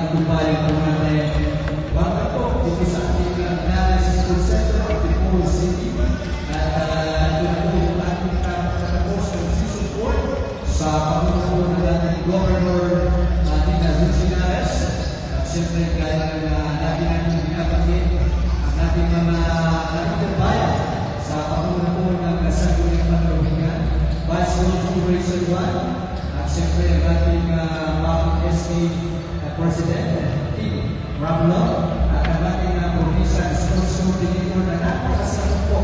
itupayan po natin. Baka po, dito sa ating analysis center of the whole city. At ito na po yung ating katapos ng season 4 sa pamumuno na natin Governor Dina Zuzinares. At siyempre, kaya natin binabanggit ang ating mga bayan sa pamumuno ng kasaguling panglawigan. Vice Road Operation 1. At siyempre, ang ating Public SK President, Ramlo, at ang ating provincial sports coordinator na napakasarap po.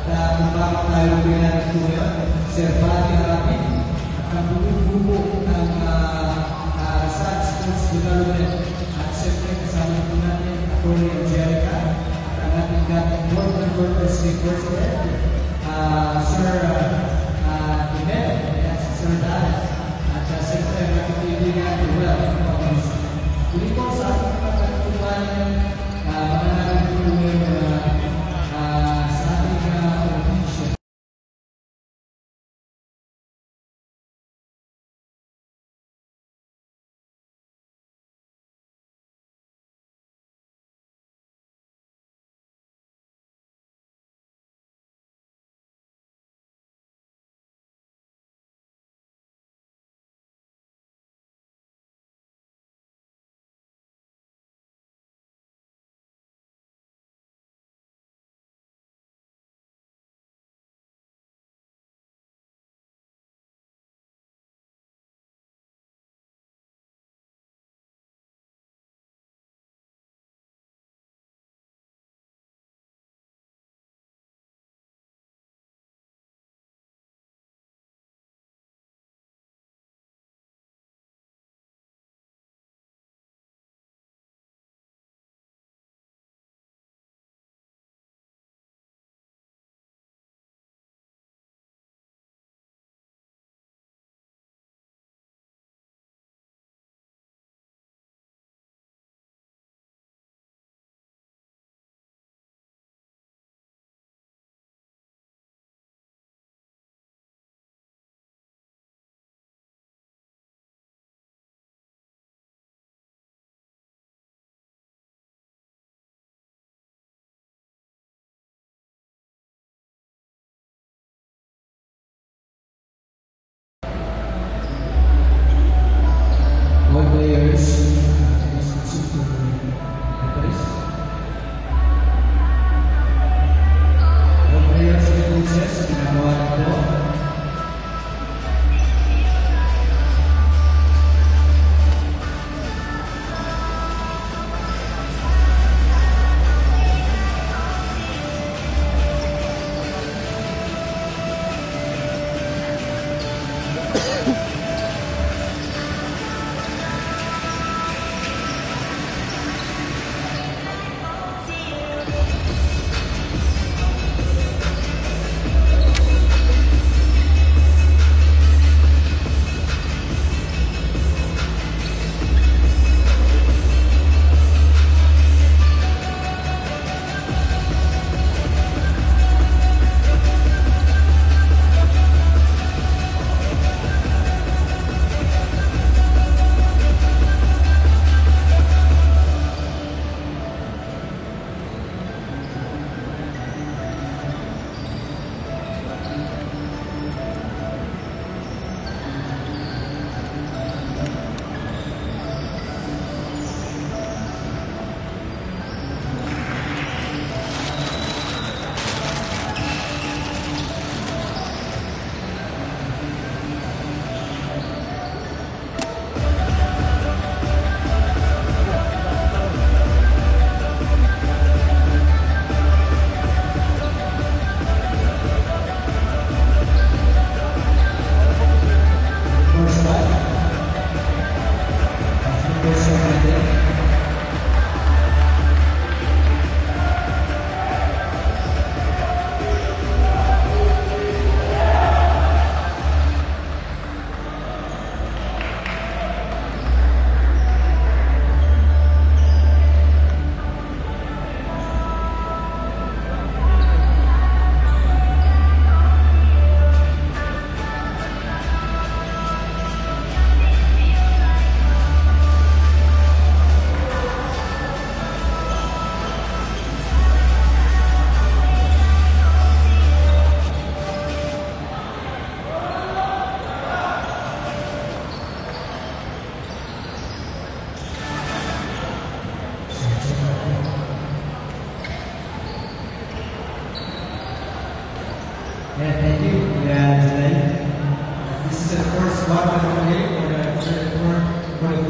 At kung bakit tayo bilang ito ngayon, Sir Bati Arapin, at ang bububo ng Sad Sports Development. At siyempre, kasama po natin Atty. Angelica, at ang ating dating Board SK President, Sir Timel, Sir Dan, at siyempre, ang ating kaibigan, Ruel. Uli po sa ating pagkatutunan, mananang tulungan sa ating provincia.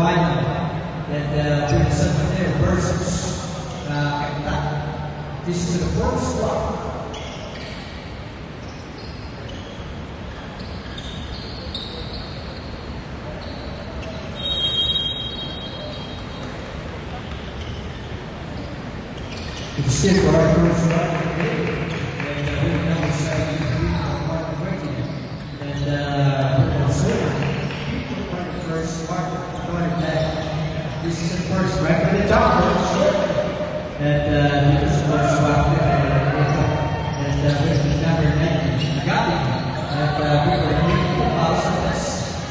quarterfinal. And San Mateo versus Kentucky. This is the first one. It's still for our first round of the game. And we're now deciding to beat the market breaking. And we're also for the first market quarterback. This is the first right for the top. And this is the first round and with number 9, Gabi. And we were here to pass on this.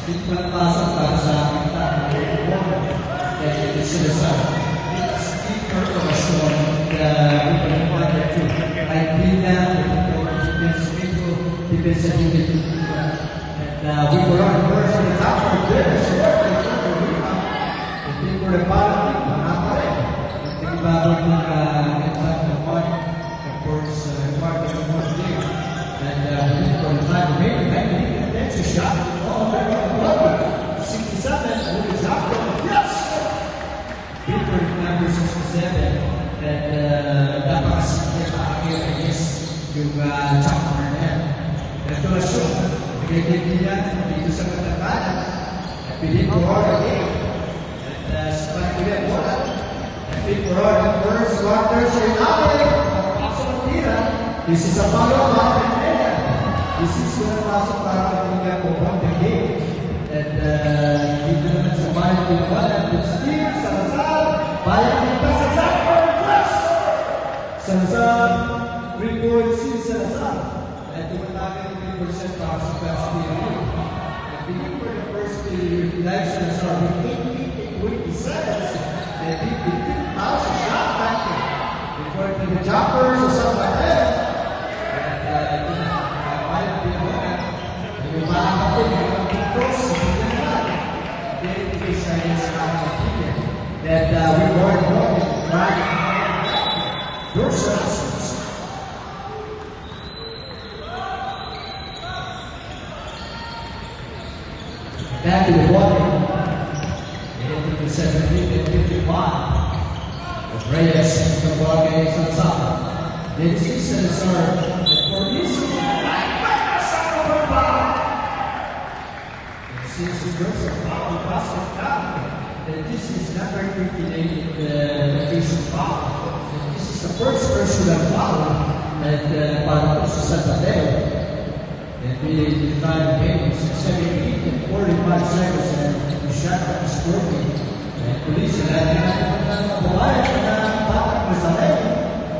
Hindi pa napasok para sa aking tayo. And ito sila sa information that we can find it too. I feel that defensive unit. And we were on first in the top for this. I think we're the bottom. I think about the point. Of course, part of the first game. And we for the time remaining, I think that's a shot. Oh, they're on the 67. What is happening? Yes! People number 67 and napakasimple pa kayo yes yung chapter na yan. Ito na siya. Nagigigil natin dito sa katatanan. Pilit for all again. And sa pagkilit mo na. Pilit for all the first quarters are natin. Pasok ang tira. This is a follow-up. This is going to pasok para magiging po the game. And dito naman sa bayan pinagalan. Steve Salazar. Bayan dito sa Salazar. Salazar. 3 points si Salazar. At tumatagal ng 3% para sa first period. At beginning for the first period, like Salazar, with the sets. And he did pass a shot back there. Before the jumpers or something like that. And bayan pinagalan. And yung mga kapit, yung cross, that we weren't working right. Those actions. Back to the water. Into the 17 and 55. With Reyes and the ball games on top. Then Citizens are for music. Since the girls are foul, basket down. This is not regulated location foul. This is the first personal foul at para sa San Mateo. And the time game is 7 and 45 seconds and the shot that is working. And police na ang babae na bakit mo sa level.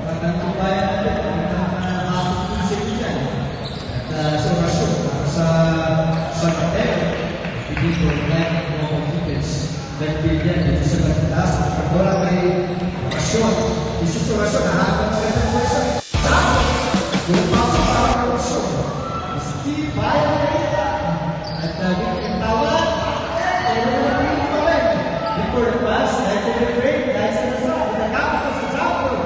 At ang babae na hapon dyan. At sa rasyon sa San Mateo, hindi ko lang ang defense. Nagbigyan dito sa pagtaas at pagwala may rasyon. Isu sa rasyon, nahapon sa ito po sa yung pasok para ng rasyon. Steve Bayan at naging tawad. Pero naging tawad. Before the pass, dahil ko yung break, dahil sa nasa, nagkakita sa Zappo.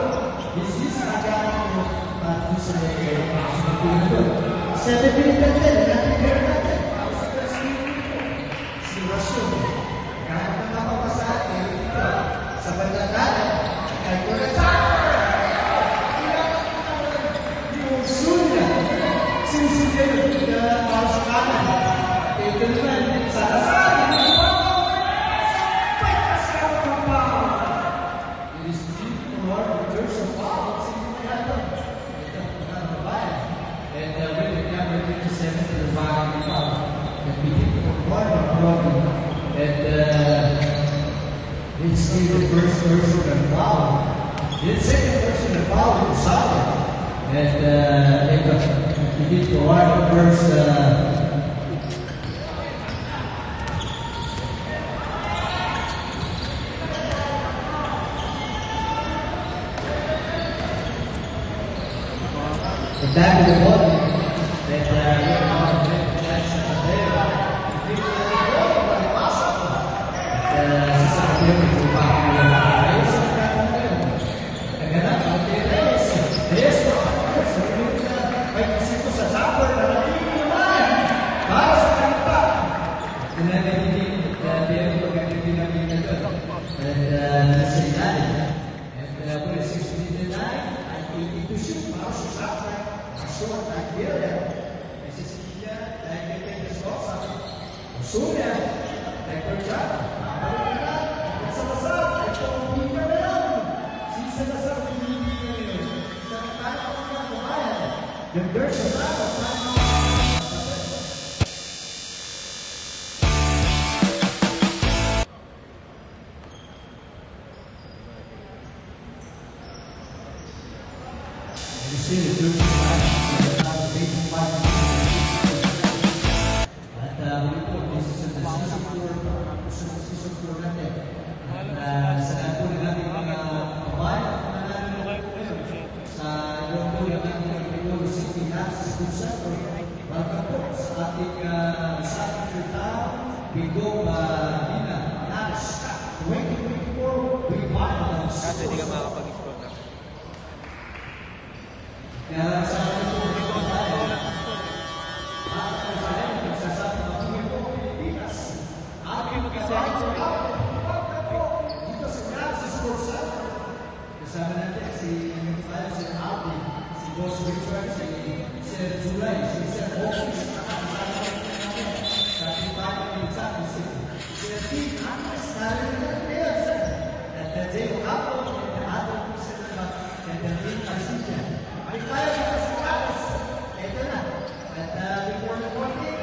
This is nagkakita yung pati sa pasok. 7 minutes natin, nagkakita natin. Si rasyon. Kahit na napapasahan kayo dito sa bandang kahit ko na yung sunya sinusunod na para sa kanan ito naman sa kasahan pagkasama ng power it is deep for returns of power ito babae and when the number 57 to the back of the power that we hit for one problem. And it's the first person of foul. The second person of foul is solid. And he did go out the first. Back to the body. And then they still is doing fine. At this is the season 4 natin. At sa natin natin mga kabayan sa yung po yung ating City Naps School Center. Welcome po sa ating Saturday Bigo Dina Naps 2024 Revival. Kasi hindi ka makakapag-explore na. Kaya sa ating po kasama natin si Alvin, si Boss Richard, si Sir Julay, si Sir Office, sa ating bayan ng Sabi City. Sir Steve Andres, narin na rin sir. At Diego Apo, at Adam Pisanaba, at David Arcilla. May tayo na si Carlos. Ito na. At before the morning,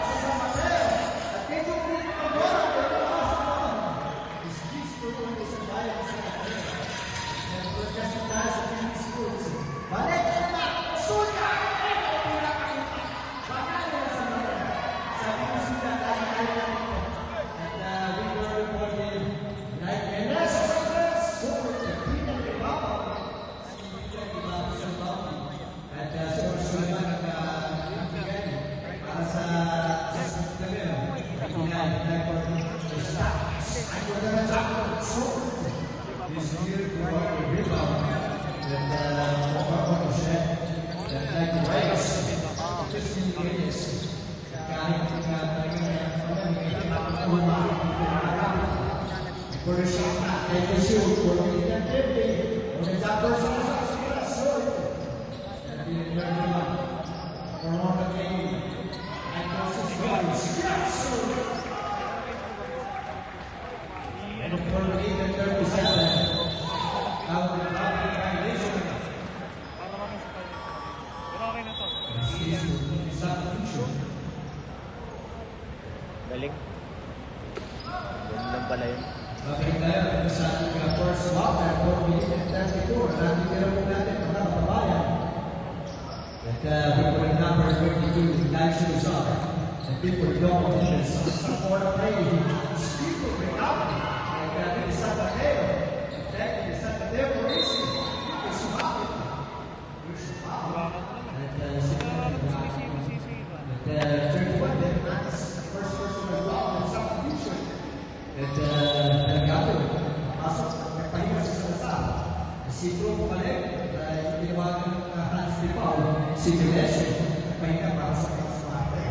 sa San Mateo. At medyo pinipagora, pero makasama. Is this to do sa bayan sa Mateo? Just as a few schools. Balik na! Suya! Balik na sa mga. Sabi ko sila tayo tayo nito. At we were reported like Enes super technical Ibaba. Si Peter Ibaba sa Bawang. At Sir Suleiman nagbigay para sa Sabero. Pinay for the staff. I go to the top. This year for the rebound that Oklahoma said that like the race 15 minutes kahit for the shot and the shoot for the activity on the top person and the learning for one of the game and process goals and for the 37 Galing. Galing lang pala yun. Okay, tayo sa ating first walker, 4 minutes and 34. Nakikira po natin ang mga kabayan. At we were number 22, Nancy Luzon. And people don't even support a play. People bring up. And it's not a fail. It's not a fail for racing. It's not. It's not. At 31, then that's the first person to go out in substitution. At nag-gawin, pasok, nagpahinga siya sa kasal. Si Drew Palek, tinawagan ng Hans de Paul, si Melesio, nagpahinga para sa kasmate.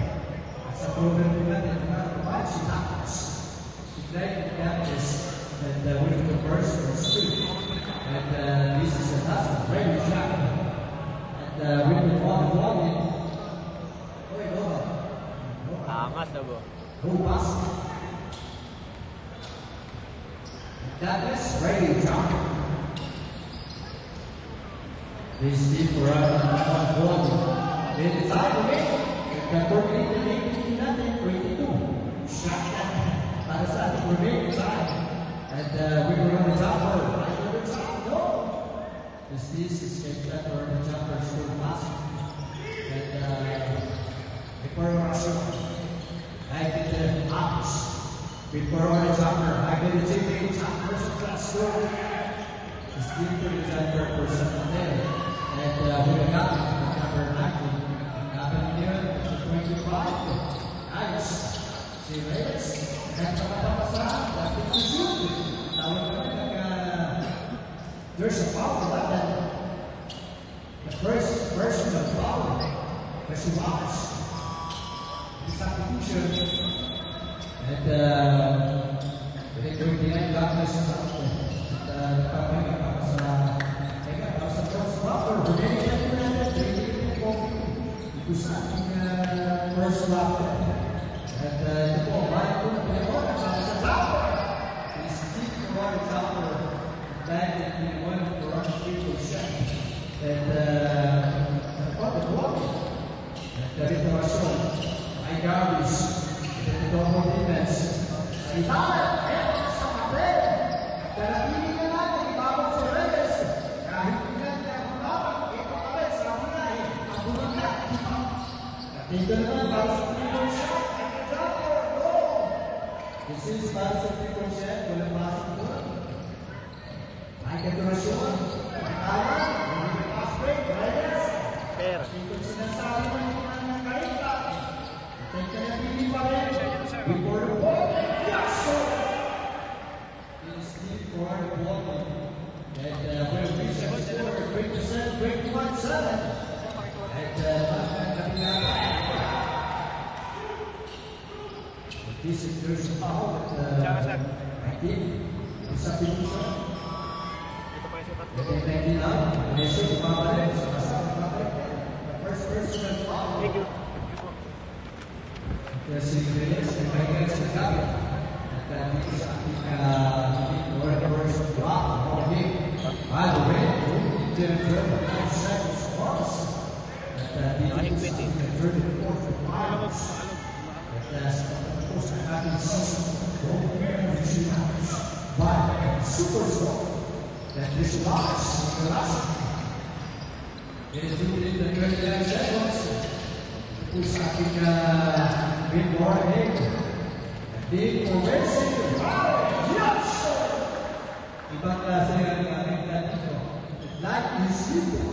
At sa program nila, nagpahinga si Tapos. Si Greg Gattes, and winning the first for street. And this is a last very shot. And winning one volume. Angas na ba? Who was it? Douglas Ray John. This is for one volume. Then it's out of it. Nag-coordinate na natin natin 22. Shot natin. Para sa ating remaining time. And we were on the jumper. I go to the top. No. This is kept on the jumper still passing. And before I did the opposite. Before the jumper, I did the JP top person class score. It's deep to the jumper for Santander. And we got number 90. Happened here, 25. Nice. Si Reyes. And kapatapasan, dapat to shoot. Tawag kami there's a foul like that. The first person of foul. Kasi Wallace. Substitution. And ito yung Douglas sa ako. At nakapahinga para sa first rapper. Remaining natin natin. Ito sa ating first rapper. At ito po, bayan po na pinagawin para sa rapper. Is deep to our rapper. Dahil pinagawin for our people set. And nagpapagawa. At rituasyon. Ay Garbis. Ito double defense. Ay Tara! Eto sa kapit! Karapili na natin. Ibabang si Reyes. Kahit pinag na ang kapit. Ito kapit. Porchet, walang pasok doon. Ay, katurasyon. Tama. Hindi pass break. Reyes. Fair. Ito sinasabi ng mga kaita. Ito na pili pa rin. Before the ball. Yes, sir. It is deep for the ball. And we'll reach the score. Break the set. Break 1-7. And this is there's a foul that I think is a finisher. They make it up. They shoot Babalik. The first person that foul. Kasi Reyes and Reyes is coming. At this is more first block. Okay. By the way, the 9 seconds plus. At this is the 34th finals. By Superstar that visualize the last. It is in the 39 seconds. Who's having big more big. Big for racing. Yes! Ibang klase ang aming dito. Like Isidro.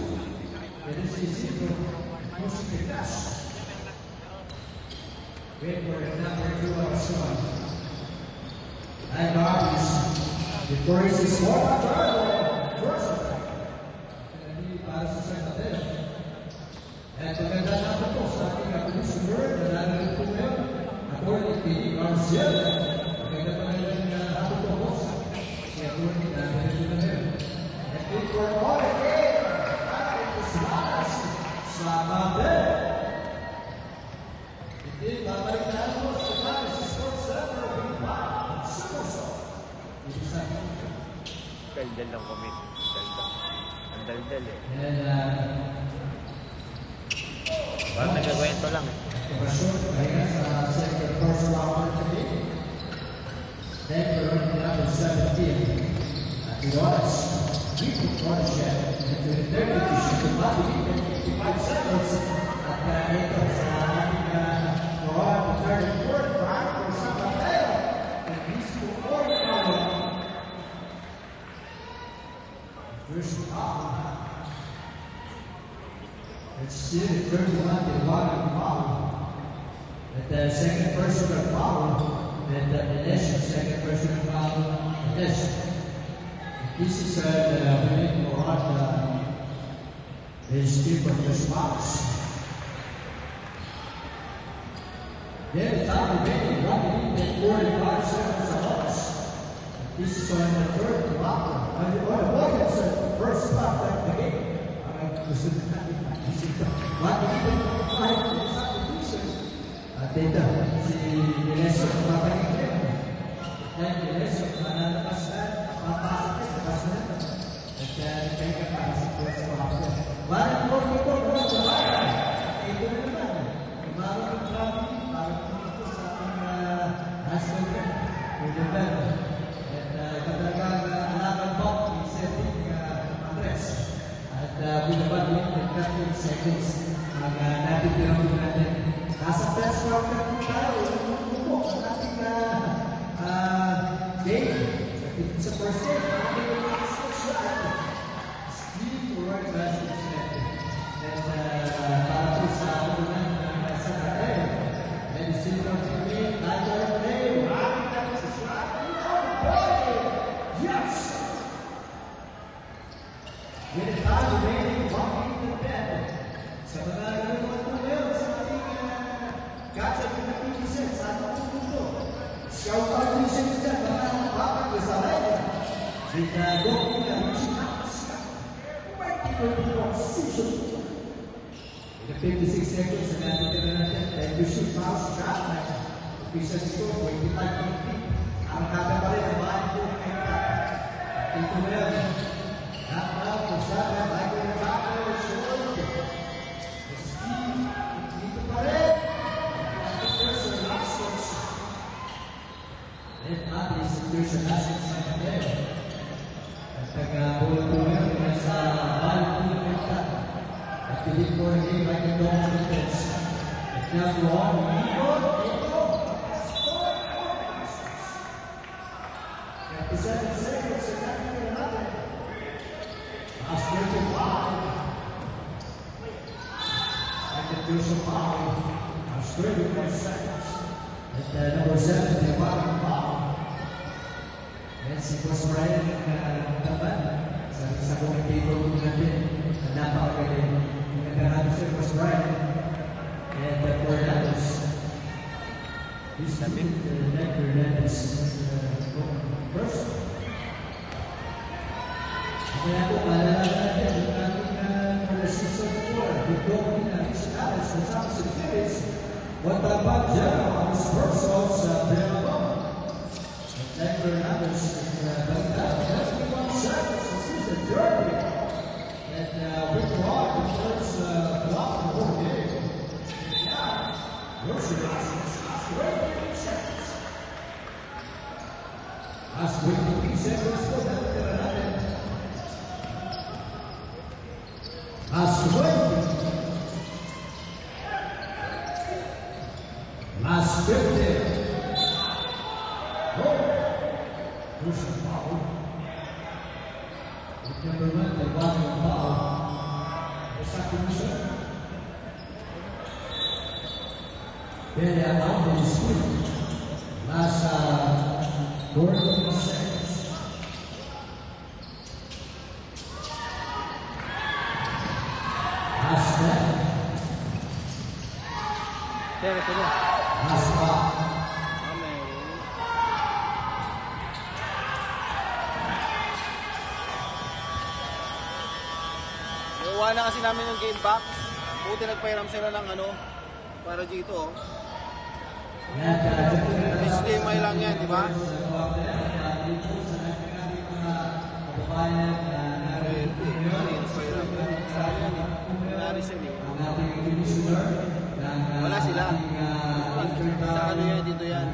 It is Isidro. Music class. Wait for the number 2 of Sean. And Barbies. The first is more first. Hindi para sa Santander. At maganda na ito sa ating kapulisunod na nalalit po ngayon. According to Garcia, maganda pa rin na ito po sa according na nalalit po ngayon. At for all again, at ito sa Mabel. Hindi, babalik na ako sa Paris, sa Sports Center, Daldal lang kami. Daldal. Ang daldal eh. Parang nagagawento lang eh. Second first round today. Then we're running down to 17. At the odds, we put Porchet into the third position to not even 55 seconds. At ito sa ating the third and fourth round for Santander. And he's for 4 power. First foul. It's still 31 to 1 foul. At the second personal foul. And the initial second personal foul. This is the winning for his keeper response. Then the time remaining 1 minute and 45 seconds of us. This is on the third block. The first spot of the game. What even 5 substitutions? Data, si Dilesio mabalik din. Then Dilesio manalabas na, papasok na sa basunan. At kaya ka para sa first spot. Parang po ito sa bayan. Ito na naman. Umarang ang traffic, parang ito sa ating high school friend. Ito na. Katalagang alaman po, setting Andres. At binabagin ng 30 seconds ang natitirang po natin. Nasa first round na po tayo, po ang ating game. Sa first game, ang ating shot. Steve Roy Basket net. And para po sa unan ng Santander. And Silva Pimit, Nacho Play, maraming na sa shot. Yes! With the time remaining, 1 minute and 10. Sa mga naluwan po ngayon sa ating gotcha na pinag-isip sa ating puto. Scout out yung siya mga bakit ko sa raya. Binago ko na yung siya. Right people people season. In the 56 seconds na natin natin, and you shoot mouse shot na official score, 25 feet. Ang kata pa rin ang bahay ko ay ito na yan. Not for shot at like in the top of the shoulder. Steve, dito pa rin. There's a last one. And obviously there's a last one sa kanil. At nag-bulo-bulo na sa bahay ko na kita. At pilit ko rin game like a dog defense. At nag-wrong, ito. 27 seconds, and that's nothing. Last 25. Second use of foul. Last 31 seconds. At number 7, the bottom foul. Yan si Boss Brian Taban. Sa commentator po natin. Napakagaling. Nagkarado si Boss Brian. And for Hernandez. This is Hernandez. First. Kaya po, maalala natin yung ating season 4. Bigong pinag-isinalis ng San Jose Phillies. Watabag dyan ang Spurs sa Bellabong. And Hernandez is baliktad. 31 seconds of season 30. And withdraw the first block of the whole game. Now, Yoshi last 23 seconds. Last 23 seconds po natin. Last 20. Last 50. Oh, there's a foul. Number 1, the bottom foul. The second shot. Very out of the speed. Last 14 seconds. Last 10. Last 5. Iwan na kasi namin yung game box. Buti nagpairam sila ng para dito. HDMI lang yan, di ba? Wala sila. Sa yan, dito yan.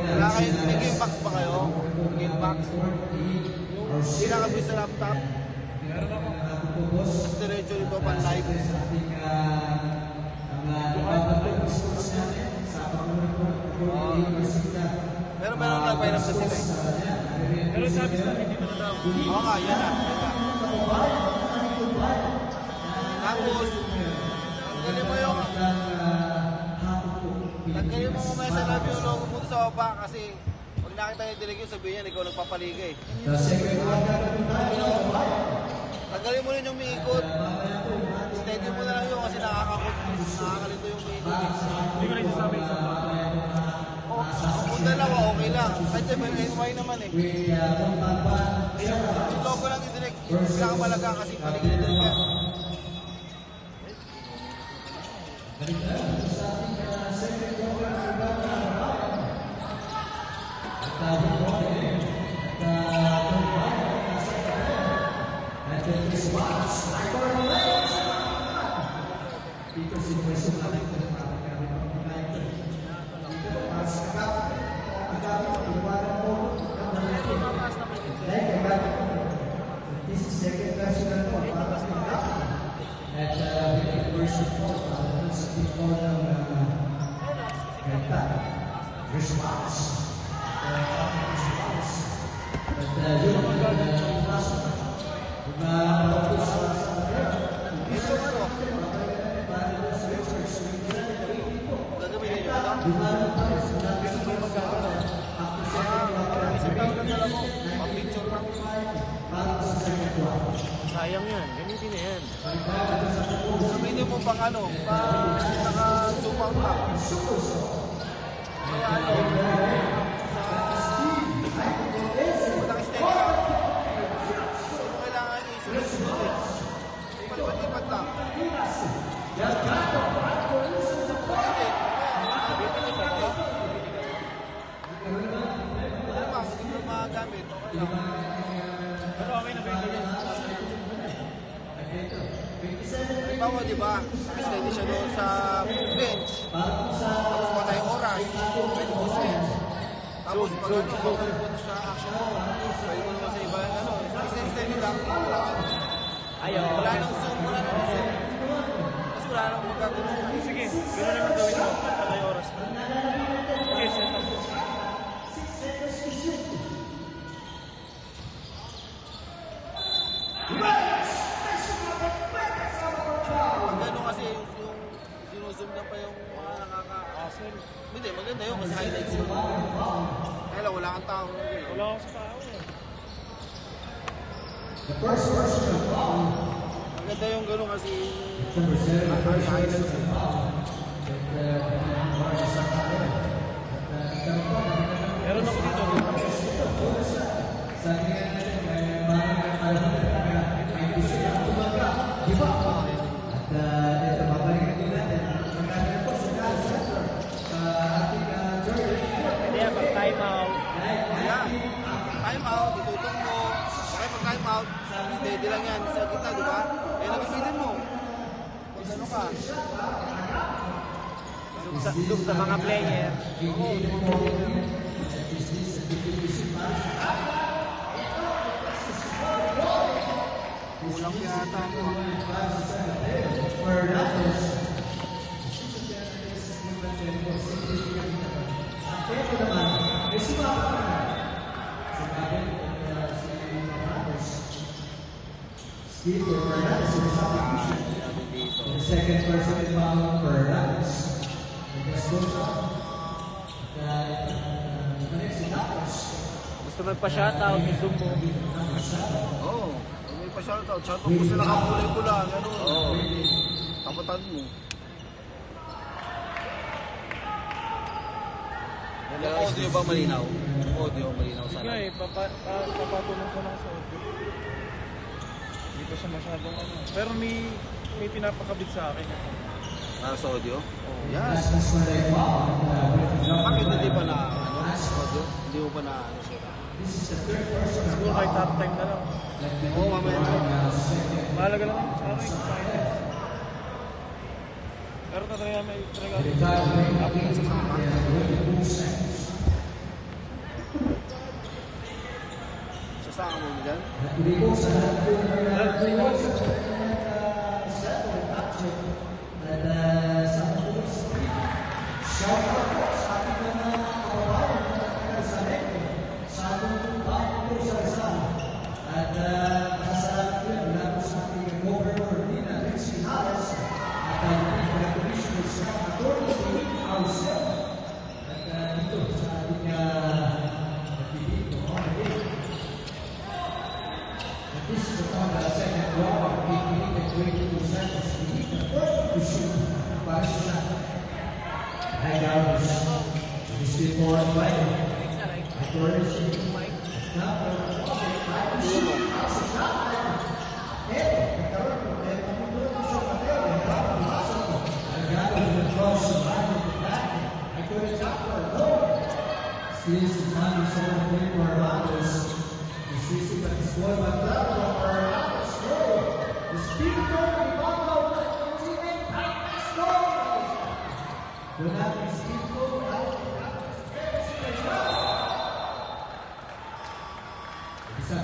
Wala kayo, may game box ba kayo? Game box. Sinakabit sa laptop. Tapos diretso dito pan live. Meron nagpairam sa sila. Pero sabi sa amin, hindi mo na daw. Oo nga, yan na. Tapos, tanggalin mo mamaya sa labi yung logo mo sa baba kasi pag nakita yung dilig sabihin yan, ikaw nagpapaliga eh. Tanggalin mo rin yung umiikot. Steady mo na lang yun kasi nakakalito yung umiikot. Hindi ko rin sasabi sa baba. Kung dalawa, okay lang. Kasi may NY naman eh. Yung logo lang yung dilig, pinakamalaga kasi paligid yung dilig yan. Sayang yan, gamitin na yan. Sabihin mo pang naka-zoom out. Kaya naka-steady ka. Kung kailangan i-sunod-sunod ipat-ipat lang. Hindi mo magamit. Pero okay na ba yung ganyan? Halimbawa, di ba? Steady siya doon sa bench. Tapos patay oras. Pwede mo sa bench. Tapos pag punta sa action mo, pwede mo naman sa iba steady lang. Wala nang zoom, wala nang zoom. Kasi wala nang magkagulong. Sige, gano'n naman gawin mo. Patay oras. Sige, sa highlights mo. Kaya lang, wala kang tao. Wala akong sa tao eh. The first personal foul. Maganda yung gano'n kasi Number 7, ang first highlights personal mo. foul. Meron ako dito. Sabi nga natin, parang may gusto niya tumaga. Di ba? At ito, babalikan din natin. Magkakaroon po sa Dallas Center. Ating Jordan. Hindi yan, pag time out. Ayan, time out, itutok mo. Okay, pag time out, steady lang yan sa gitna, di ba? Eh, nabibitin mo. Kung ano ka. Look sa mga player. Kulang yata mo. Ito naman, may sumapa ka na. Sinabi Steve Fernandez in the substitution. The second person involved, Fernandez. The best goes up. Connects to Tapos. Gusto magpa-shoutout, zoom mo. Oo. May pa-shoutout. Shoutout mo sa nakakulay-pula. Gano'n. Oo. Tapatan mo. Yung audio ba malinaw? Yung audio malinaw Sige sana. eh, papatulong ko lang sa audio. Hindi pa siya masyadong ano. Pero may pinapakabit sa akin. Para sa audio? Oo. Yes. That's what I want. Bakit hindi pa na audio? Hindi mo pa na ano siya? This is the third person. Siguro kahit top time na lang. Oo, mamaya na. Mahalaga lang yun sa akin. Pero tatry may talaga. Sasama mo dyan? This is upon the second block, making it 22 seconds. We need the first to shoot. Para sa shot. High down. This is the fourth play. Victoria shooting. Now, try to shoot. That's a shot. Nagkaroon ko. Pagkaroon ko sa papel. Nagkaroon ko. Nagkaroon ko. Cross. Surviving the back. Victoria shot. No. Still is the time to sort of play for Ramos. Sisi Patisboy Magdalo for Ramos. No. The speed goal of Banglaw. Teammate Ramos. No. Do not be speed goal. Isa.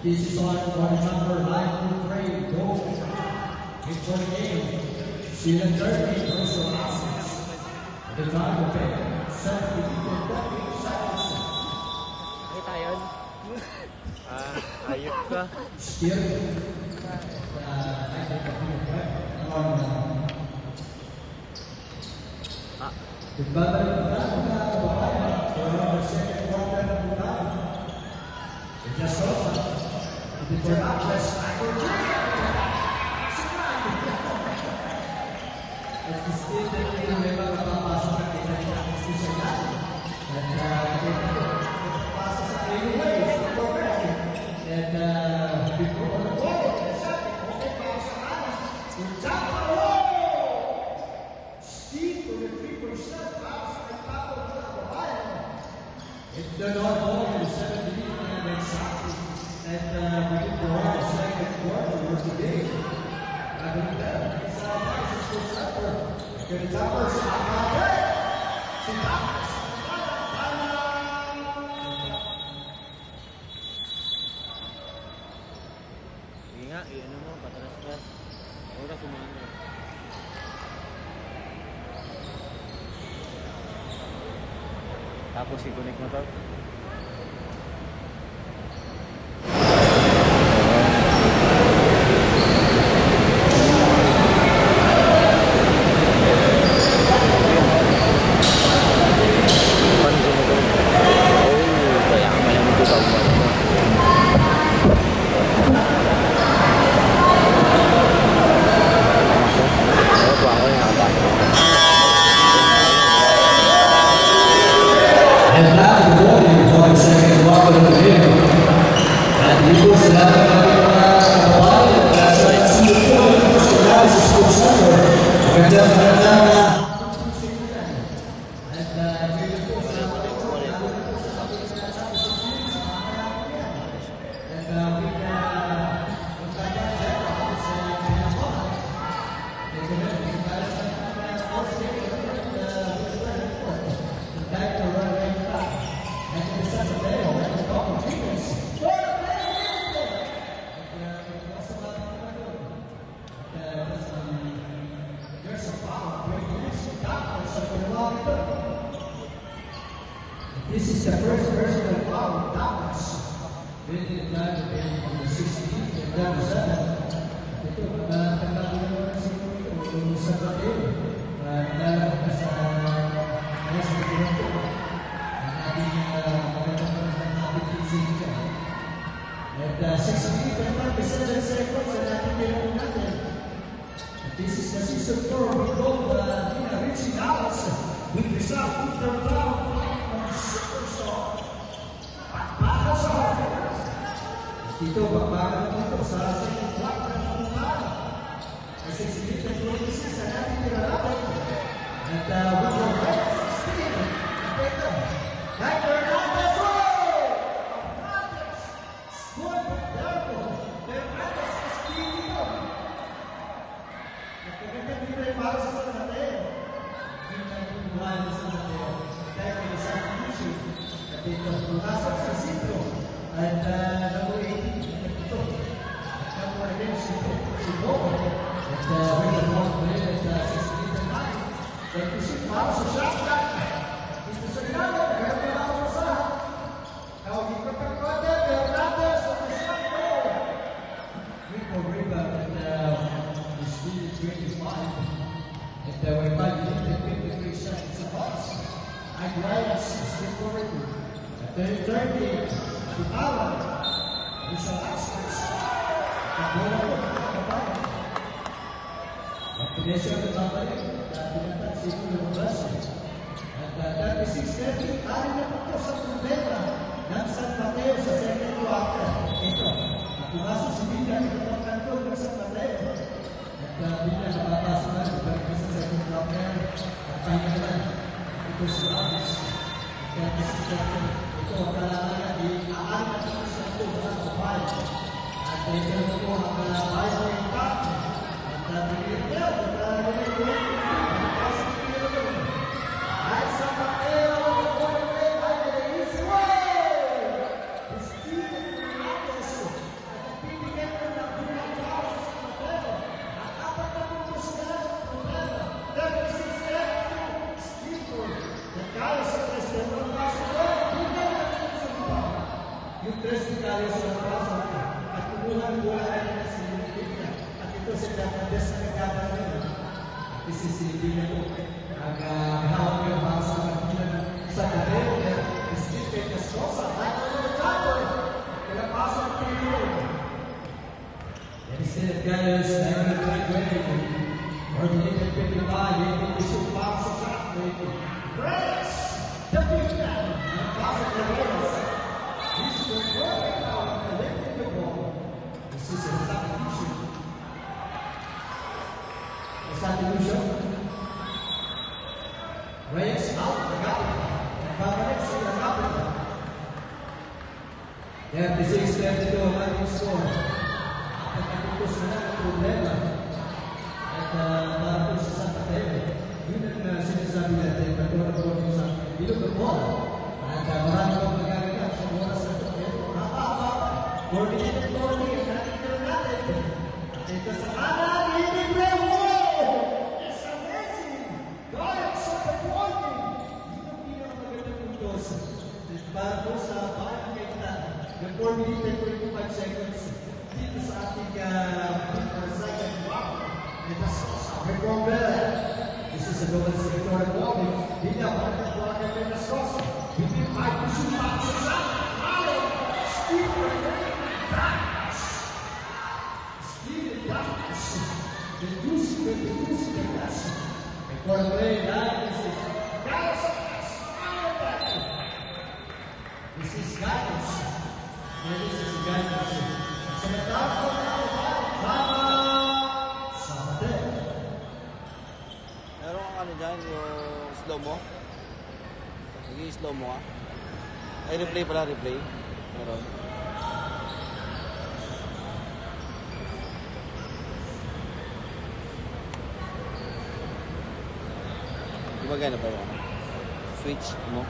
This is on number 9 Ukraine goal. For the game. Season 30 versus Rosses. The time of it. 70 seconds. Ay tayo. Ayok ka. Still. Nagbabalik na mga kababayan for number 2 quarter ng Bukal. Just over. For Atlas, at the state that they may makapapasok sa kailangan ng station natin. At makapapasok sa anyway, sa program. And before the goal, okay pa sa alas. Yung Jacko! Steve for the 3% para sa nagpapal na kababayan. It turned out all in the 7th minute and exactly. And we did go on the second quarter of the game. I believe that. It's all nice. It's good supper. Good supper. Si Tapos. Sige nga, ano mo, patras ka. Oras umano. Tapos i-connect mo to. And now the warning for the second walk of the video. And he was having a body that's like Singapore, the analysis for Center. And then this is the first personal foul of Dallas. Really glad to be on the 16th and then the 7th. Ito, tanggalin mo na siguro sa Brazil. Dahil sa rest of the world. Ang ating magandang ating PC dyan. At 16th and 27 seconds ang ating pinapong natin. This is the season 4 we go reaching Dallas with the South Eastern Cloud Superstar. Bakbakan sa Hornets. Dito, bakbakan dito sa second quarter ng Pumala. Ay 16-26 ang ating pinalapit. At with the right 16, ito, Hector Hernandez, Hernandez, scored by Darko. Hernandez is dito. Nagkaganda dito yung para sa San Mateo. Hindi na bubuhay sa San Mateo. Dahil may isang issue. At ito, pumasok sa sitro. At number 18, ito. At number 11, si Bobo. At with the ball play at 16-9. At isip para sa shot clock. Dito sa ginagawa, kaya pala ako sa Tawagin ko pang kote, Hernandez on the shot goal. Rico Riva and is really 25. And we're about to hit the 53 seconds of us. I'm right, still forward. At 30, Ipala, is a last at Pinesa ng babalik, tinatag si Pulo Braso. At 36-30, ari na po ito sa problema ng San Mateo sa second quarter. Ito, pumasok si Bida, ito ang kanto ng San Mateo. At Bida napapasok na, balik sa second quarter. At kaya naman, ito si Ramos. At 36-30, ito ang kalamangan, aari na po sa Pulo Braso 5. At ito na po ang kalamangan ng impact. At yung tres de Carlos sa plaza at kumuhan bola na sa Silvina at ito sa Hernandez na nagkakaroon nila. At si Silvina po ang hawak yung para sa kapila sa Carrero na Steve Cascosa right over the top kaya paso ang Pilipino. And instead of Carlos, I'm going to try or the little bit of line, yung isang para sa shot Reyes! The big man! Ang paso ng Reyes. This is the work out of the ball. This is a substitution. A substitution. Reyes out, babalik sila kapit. Kaya 36-32 ang ating score. At nagputos na ang problema. At para po sa San Mateo, yun ang sinasabi natin, nagkaroon po sa ilog ng bola. At marami pang magagawa sa oras na ito. Coordinated bowling, nakikita natin. Ito sa kanan, David Remo! It's amazing! God, it's so performing! Yun ang pinakamagandang puntos para po sa bawat kita. Before we leave 25 seconds dito sa ating second block. Ito sa Recombel. This is a double sector ball. Hindi na parang wala ka rin na sauce. Hindi pa ito siya sa Steve Dax. Steve Dax. The Deuce Dax. Recombel. This is Dallas. This is Gatos. This is Gatos. Sa matapos na sa hotel. Meron kang ano dyan, yung slow mo? Sige, slow mo ka. Ay, replay pala, replay. Meron. Di ba gana pa yung ano? Switch mo?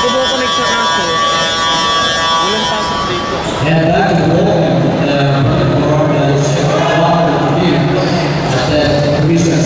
Kumo-connect sa kaso. Walang pasok dito. And back to the ball for the second block of the game. At Commission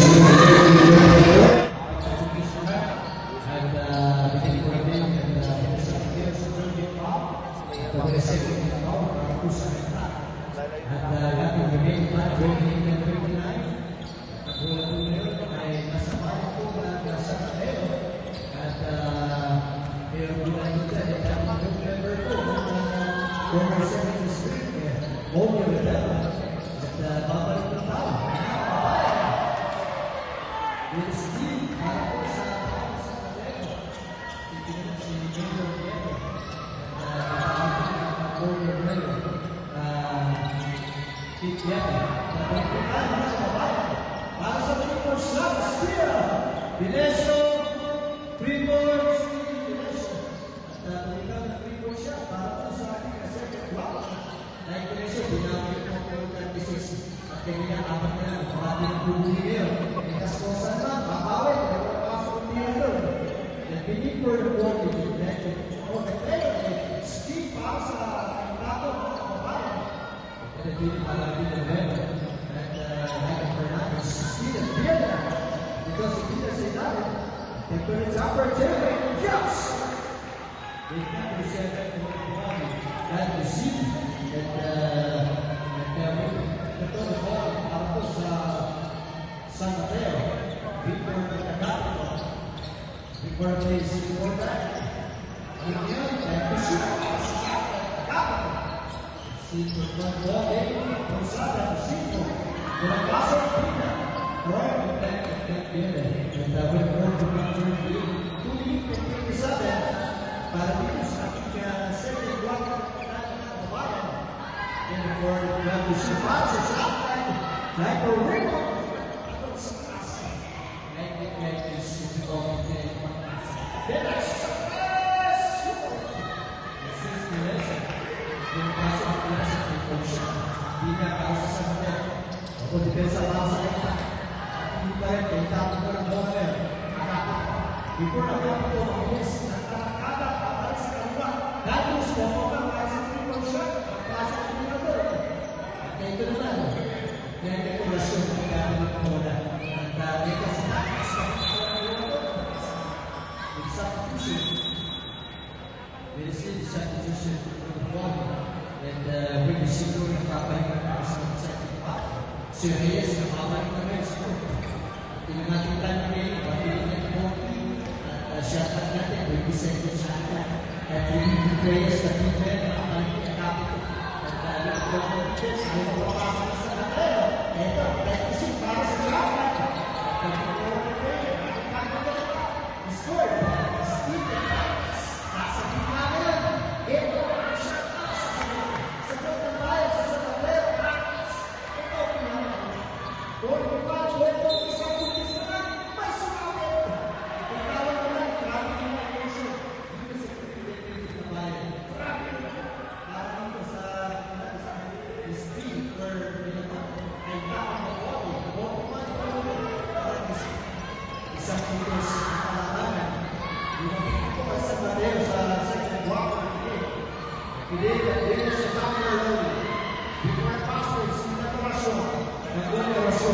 Antonio Rosso,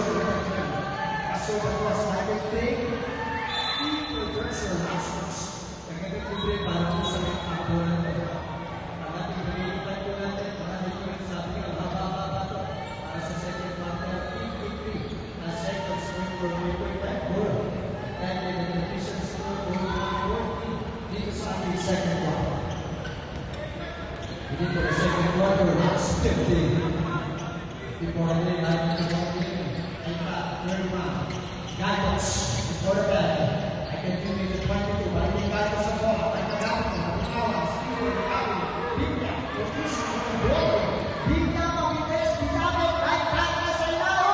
pasó por Michael Fay y Professor Rasmus. Nagkakalibre para po sa mga kapunan ko. Ang ating pinilipan po natin, marami ko rin sabi ng haba-haba to para sa second quarter, 8-3 na second swing for 3.5 goal. And with the completion score, goal 1-4 dito sa ating second quarter. Dito sa second quarter, Rocks 15. Before they like to go in, in fact, third round, Gatos, the quarterback. I can do it in 22, but I think Gatos ang ball. I can have it, I can have it, Stewart, Gavin, Bigla, Otis, Bigla, Bigla, Mabites, Bigla, right back na sa ilaw!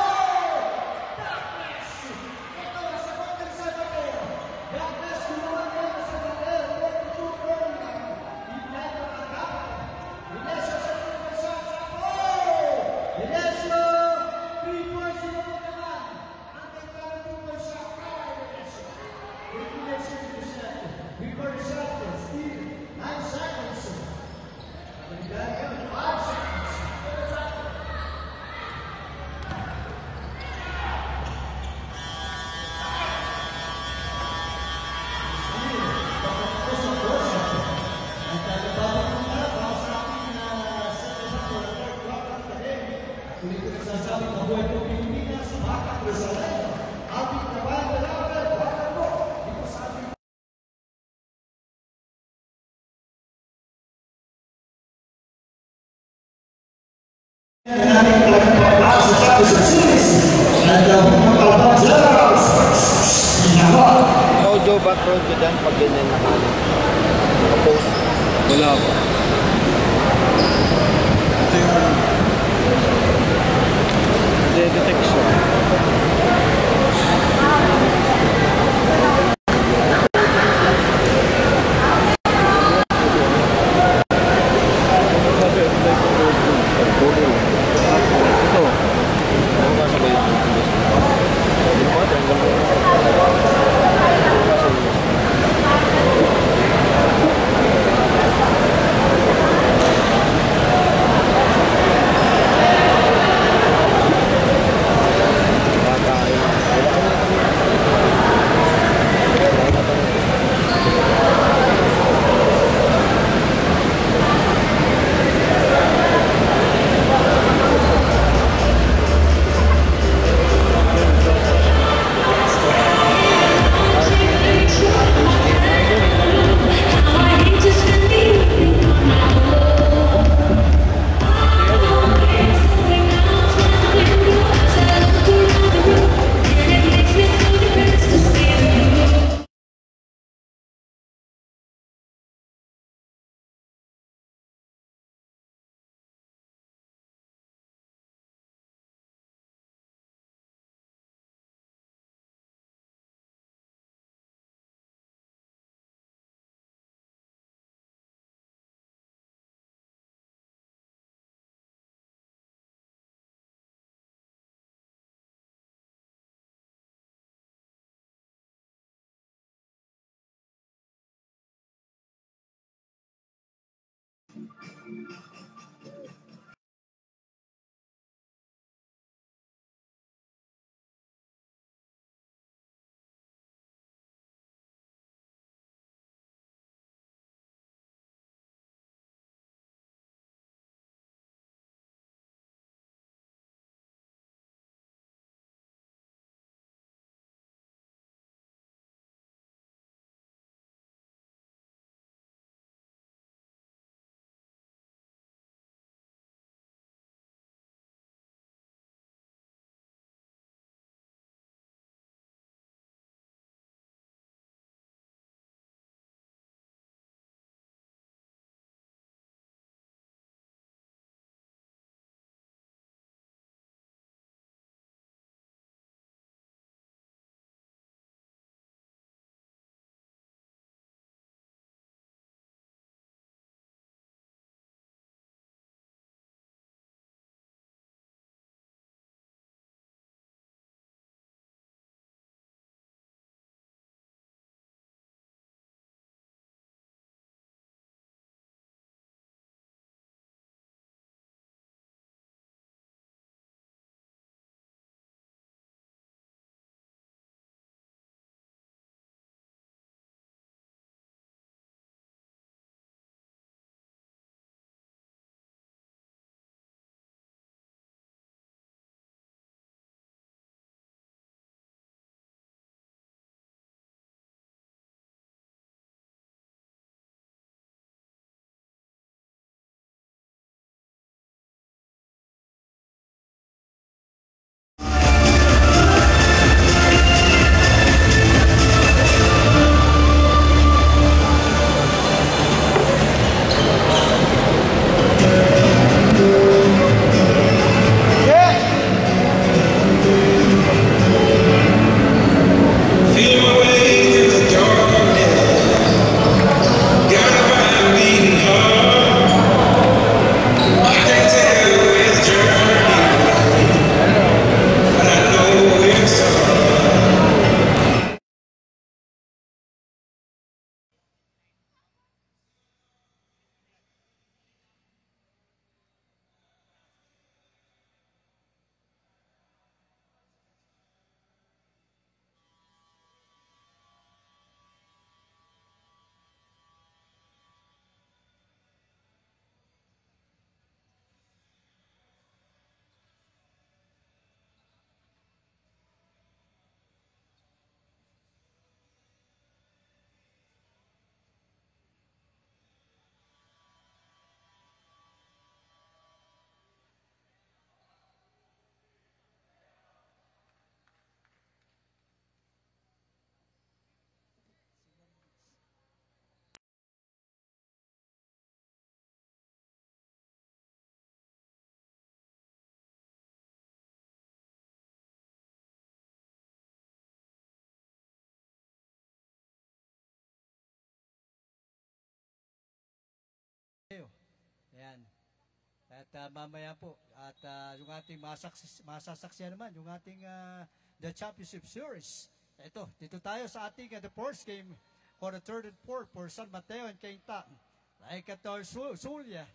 Darkness! Ito na sa Golden Salvador. Darkness, ginawan niya na sa Salvador, 42-49. Bigla na Gavin. Inesio sa Golden Salvador! Inesio! 3 points in the naman. Ang kailangan 2 points sa kaya Inesio. Inesio intercepted. Record recepted. Steve, 9 seconds. Abaligan, 5 seconds. Ulit-ulit nagsasabi na buhay po Pilipinas, baka Rizaleno, ating kabayan na laban, baka po, dito sa ating natin talagang pagpapasok sa Quezon City. At pumunta pa Gerald. Nako. Mojo back road ko dyan pag ganyan na kami. Post. Wala pa. Ito yung detection. At mamaya po, at yung ating masasaksiyan naman, yung ating the Championship Series. Ito, dito tayo sa ating the first game for the third and fourth for San Mateo and Cainta. Like at Sulya,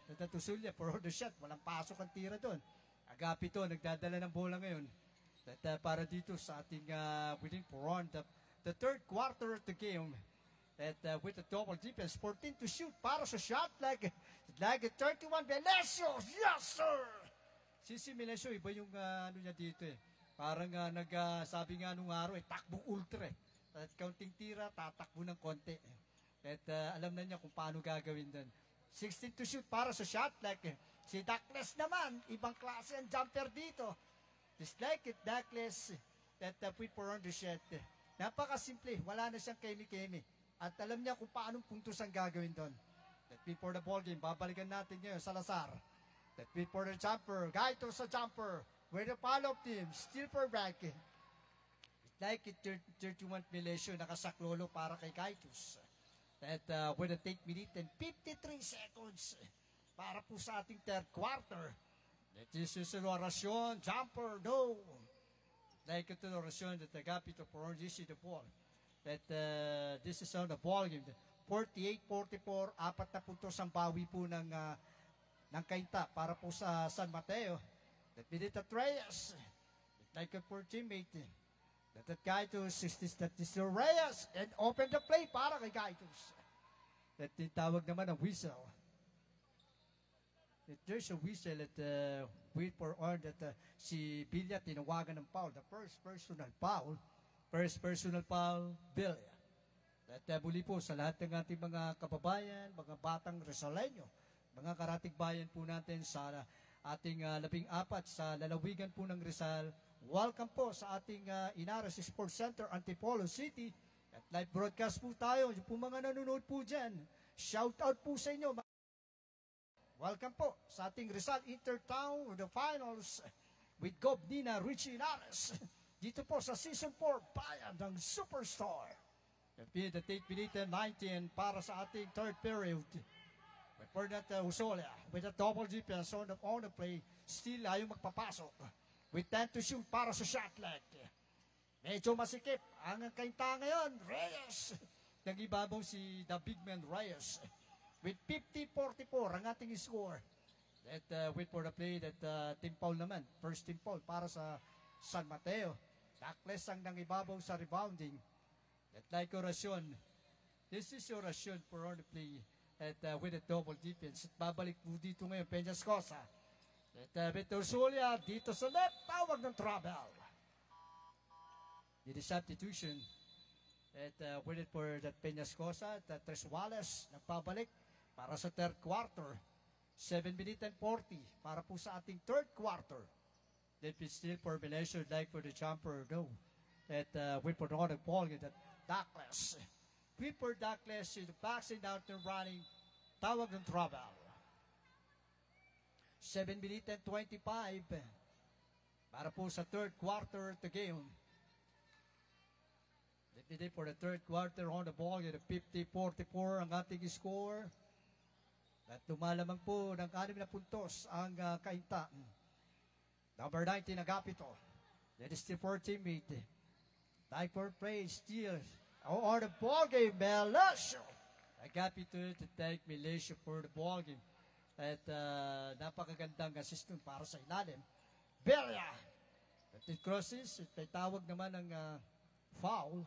for the shot, walang pasok ang tira doon. Agapito, nagdadala ng bola ngayon. At para dito sa ating winning for on the third quarter of the game. At with a double defense, 14 to shoot para sa shot like 31 Melesio. Yes, sir! Si Melesio, iba yung ano niya dito eh. Parang sabi nga nung araw eh, takbong ultra eh. At counting tira, tatakbo ng konti eh. At alam na niya kung paano gagawin doon. 16 to shoot para sa shot like si Douglas naman, ibang klase ang jumper dito. Just like it, Douglas, that put for on the shot. Napakasimple, wala na siyang kemi-kemi. At alam niya kung paano puntos ang gagawin doon. That before the ball game, babalikan natin ngayon, Salazar. That before the jumper, Gaito sa jumper. Where the follow-up team, still for back. Like it, 31 Melesio, nakasaklolo para kay Gaitos. That with a take minute and 53 seconds para po sa ating third quarter. That is yung orasyon, jumper, no. Like ito yung orasyon that Agapito for RGC the ball. That this is on the ball game. 48-44, 4 na puntos ang bawi po ng Cainta para po sa San Mateo. That Benita Reyes, like a poor teammate. That Gaitos, that is Reyes, and open the play para kay Gaitos. That tawag naman ng whistle. That there's a whistle at wait for on that si Villa tinawagan ng foul. The first personal foul, Villa. At muli po sa lahat ng ating mga kababayan, mga batang Rizaleño, mga karatig bayan po natin sa ating 14 sa lalawigan po ng Rizal. Welcome po sa ating Inaras Sports Center, Antipolo City. At live broadcast po tayo. Yung po mga nanonood po dyan, shout out po sa inyo. Welcome po sa ating Rizal Intertown, the finals with Gob Nina Richie Inaras. Dito po sa Season 4, bayan ng Superstar. The take minute 19 para sa ating third period. Before that, Usolia with a double defense on the play. Still ayaw magpapasok. With 10 to shoot para sa shot leg. Medyo masikip ang Cainta ngayon. Reyes. Nag-ibabaw si the big man Reyes. With 50-44 ang ating score. That wait for the play. That team foul naman. First team foul para sa San Mateo. Douglas ang nangibabaw sa rebounding. That like Orasyon. This is Orasyon for on the play. At with a double defense. At babalik po dito ngayon Peñas Cosa. At Beto Zulia dito sa left. Tawag ng trouble. The substitution. At with it for that Peñas Cosa. At Tres Wallace nagpabalik para sa third quarter. 7 minutes and 40 para po sa ating third quarter. That is still for Melesio like for the jumper. No. At with for the ball. That Douglas. With for Douglas. The boxing out and running. Tawag ng trouble. 7 minutes and 25 para po sa third quarter of the game. For the third quarter on the ball, 50-44 ang ating score. At lumalamang po ng 6 na puntos ang Cainta. Number 19, Agapito. That is the 4 teammate. Like for play, steal. On the ball game, Melesio. Agapito to take Melesio for the ball game. At napakagandang assist para sa ilalim. Belia. At it crosses. At may tawag naman ng foul.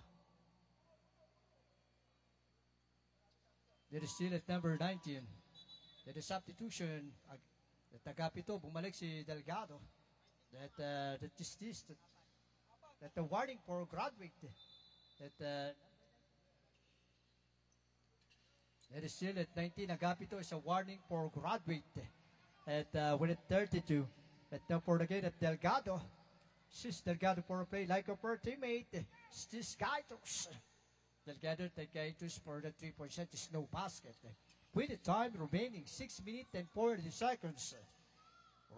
There is still at number 19. There is substitution. At Agapito, bumalik si Delgado. That is this. That the warning for graduate. That there is still at 19, Agapito is a warning for graduate. At with it 32, at for the game at Delgado. Sis Delgado for a play like a per teammate. Stis Gaitos. Delgado take Gaitos for the 3-point shot is no basket. With the time remaining 6 minutes and 40 seconds.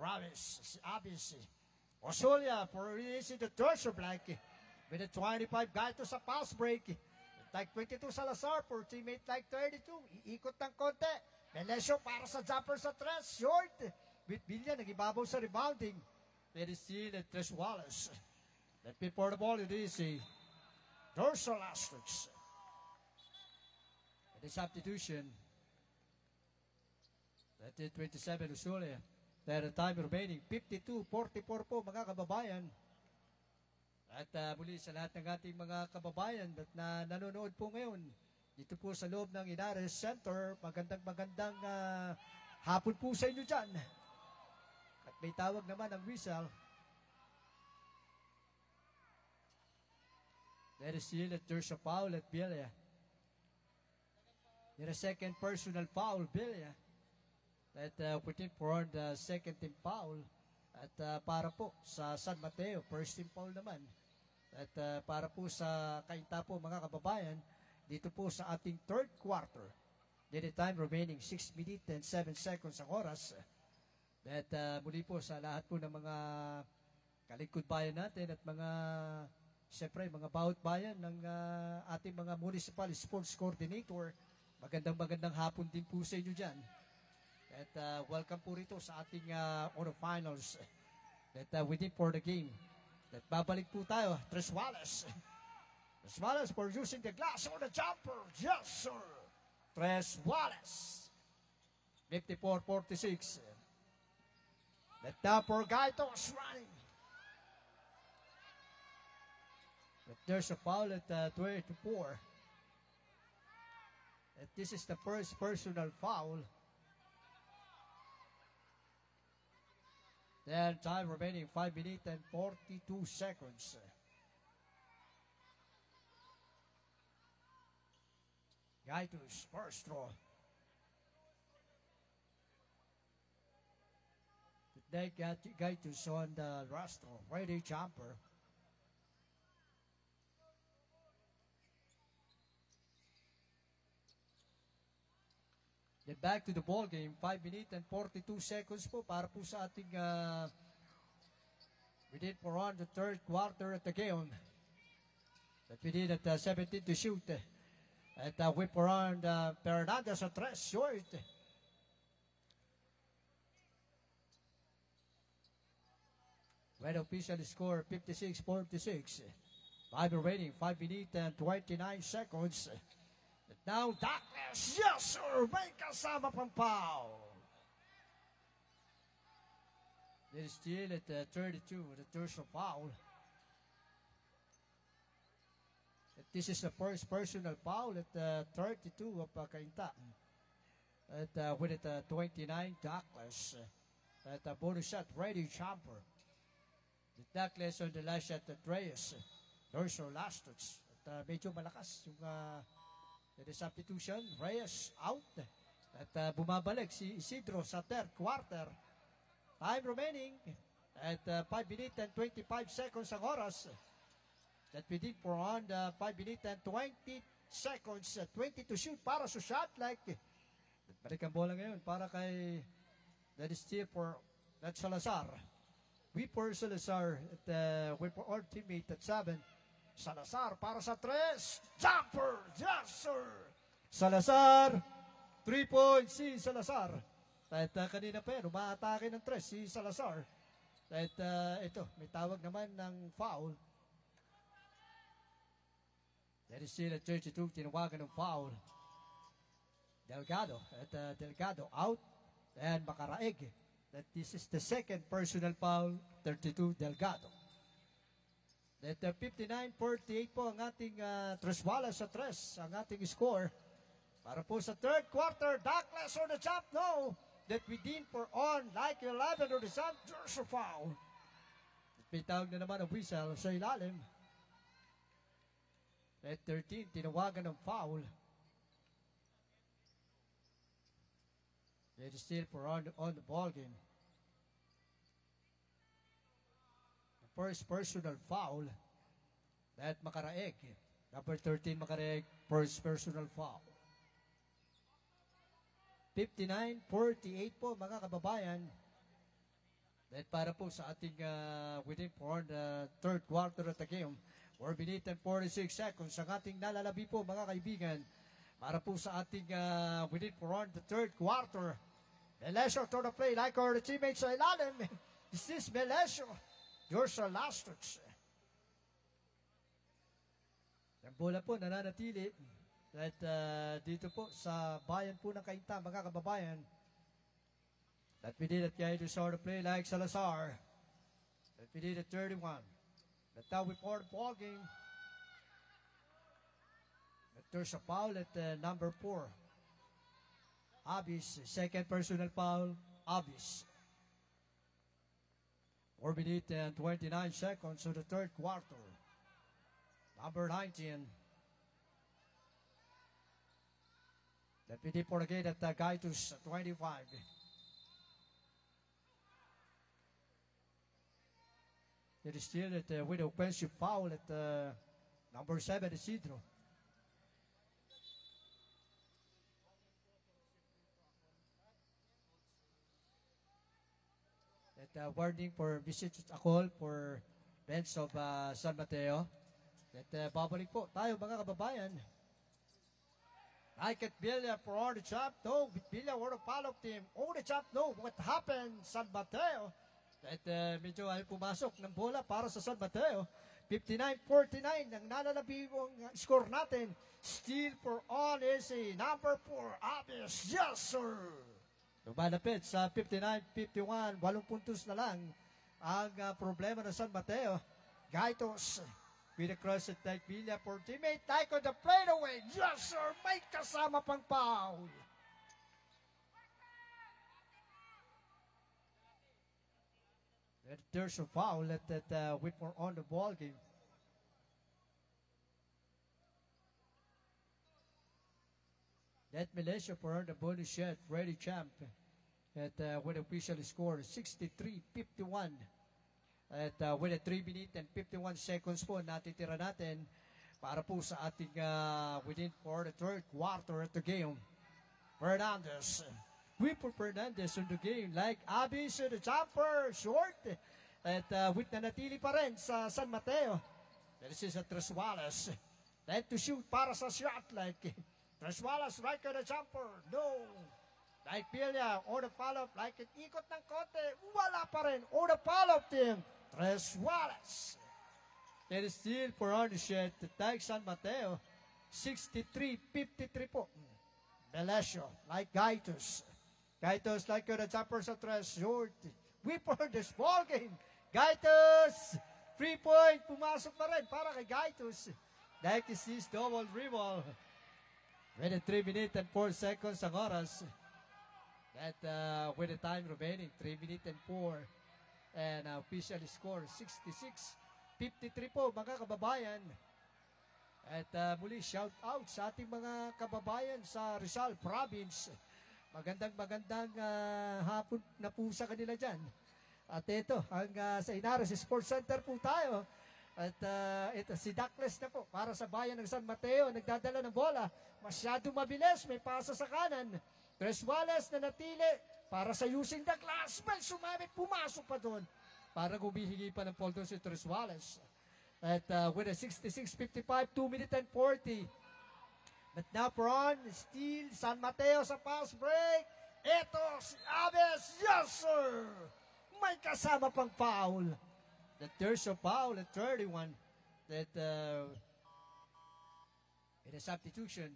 Ravis, Abis. Osolia for releasing the torso blank. With a 25 Gaitos sa pass break. Like 22 Salazar for teammate like 32. Iikot ng konti. Melesio para sa jumper sa 3. Short. Bitbilya, nag-ibabaw sa rebounding. That is still at Tres Wallace. That before the ball, it is a dorsal asterisks. It is substitution. That is 27 Usulia. That time remaining, 52-44 po mga kababayan. At muli sa lahat ng ating mga kababayan na nanonood po ngayon, dito po sa loob ng Inares Center, magandang hapon po sa inyo dyan. At may tawag naman ang whistle. There is still at there's a foul at Bilia. There is second personal foul, Bilia. That putting for the second team foul. At para po sa San Mateo, first team foul naman. At para po sa Cainta po mga kababayan, dito po sa ating third quarter. Dito time remaining 6 minutes and 7 seconds ang oras. At muli po sa lahat po ng mga kalingkod bayan natin at mga siyempre mga bawat bayan ng ating mga municipal sports coordinator, magandang hapon din po sa inyo dyan. At welcome po rito sa ating finals that waiting for the game. At babalik po tayo, Tres Wallace. Tres Wallace for using the glass on the jumper. Yes, sir. Tres Wallace. 54-46. The topper Gaitos running. But there's a foul at 24. And this is the first personal foul. Then time remaining 5 minutes and 42 seconds. Gaitus first throw. They got Gaitus on the rostro. Ready jumper. Then back to the ball game. 5 minutes and 42 seconds po para po sa ating we did for on the third quarter at the game. That we did at 17 to shoot. At whip around Fernandez at 3 short. When official score 56-46. Time remaining 5 minutes and 29 seconds. And now Douglas, yes sir, may kasama pang foul. They're still at 32 with the third foul. This is the first personal foul at 32 of Cainta. At with it 29 Douglas. At bonus shot, ready jumper. The Douglas on the last shot at Reyes. Dorsal last touch. At medyo malakas yung the substitution. Reyes out. At bumabalik si Isidro sa third quarter. Time remaining at 5 minutes and 25 seconds ang oras. That we did for on 5 minutes and 20 seconds. 20 to shoot para sa shot like. Balik ang bola ngayon para kay that is still for that Salazar. We for Salazar at we for our teammate at 7. Salazar para sa 3. Jumper! Yes, sir! Salazar! 3 points si Salazar. At kanina pa yan, umaatake ng 3 si Salazar. At ito, may tawag naman ng foul. That is still at 32, tinawagan ng foul. Delgado. At Delgado out. And Makaraig. That this is the second personal foul. 32, Delgado. At 59-48 po ang ating Tres Wallace sa 3, ang ating score. Para po sa third quarter, Douglas on the jump, no. That we did for on like 11 or the sun, there's a foul. At may tawag na naman ang whistle sa ilalim. At 13, tinawagan ng foul. It is still for on the ball game. First personal foul that Makaraeg. Number 13 Makaraeg, first personal foul. 59-48 po mga kababayan. That para po sa ating within for the third quarter of the game. 4 minutes and 46 seconds ang ating nalalabi po mga kaibigan. Para po sa ating within for the third quarter. Melesio to the play like our teammates sa ilalim. This is Melesio. Yours are last touch. Ang bola po nananatili. At dito po sa bayan po ng Cainta, mga kababayan. That we did it guy to start the play like Salazar. That we did it 31. That now we pour the ball game. That there's a foul at number 4. Abis, second personal foul, Abis. 4 minutes and 29 seconds of the third quarter. Number 19. Deputy for the gate at Gaitus 25. It is still at with offensive foul at number 7, Isidro. Warning for visit a call for bench of San Mateo. At babalik po tayo mga kababayan. Like at Villa for all the chop, no. Villa were the follow-up team. All the chop, no. What happened, San Mateo? At medyo ay pumasok ng bola para sa San Mateo. 59-49 ang nananabibong score natin. Steal for all is a number 4, Abis. Yes, sir! Lumalapit sa 59-51, 8 puntos na lang ang problema ng San Mateo. Gaitos with a cross at Tyke Villa for teammate Tyke on the plate away. Yes, sir! May kasama pang foul. And there's a foul at Whitmore on the ball game. That Malaysia for the bonus shot, ready champ. At with official score 63-51. At with a 3 minutes and 51 seconds po natitira natin para po sa ating within for the third quarter of the game. Fernandez. Whipper Fernandez on the game like Abis the jumper short. At with nanatili pa rin sa San Mateo. This is a Trasuales. Time to shoot para sa shot like Trasuales right on the jumper. No. Like Villa or the follow-up like an ikot ng kote. Wala pa rin. Or the follow-up team. Trasuales. It is still for ownership to Tyke San Mateo. 63-53 po. Melesio like Gaitus. Gaitus like the jumper sa Tres short. We for this ball game. Gaitus. 3-point. Pumasok pa rin para kay Gaitus. Like is this double dribble. With a 3 minutes and 4 seconds ang oras. That with the time remaining, 3 minutes and 4. And official score, 66-53 po mga kababayan. At muli shout out sa ating mga kababayan sa Rizal Province. Magandang hapon na po sa kanila dyan. At ito, sa Inaros Sports Center po tayo. At ito, si Dakles na po para sa bayan ng San Mateo. Nagdadala ng bola. Masyado mabilis, may pasa sa kanan. Trasuales na natili para sa using the glass. May sumamit, pumasok pa doon. Para gumihingi pa ng poldo si Trasuales. At with a 66-55, 2 minutes and 40. But now Peron, steal, San Mateo sa pass break. Ito, si Aves, yes sir! May kasama pang foul. That there's a foul at 31. That it is substitution.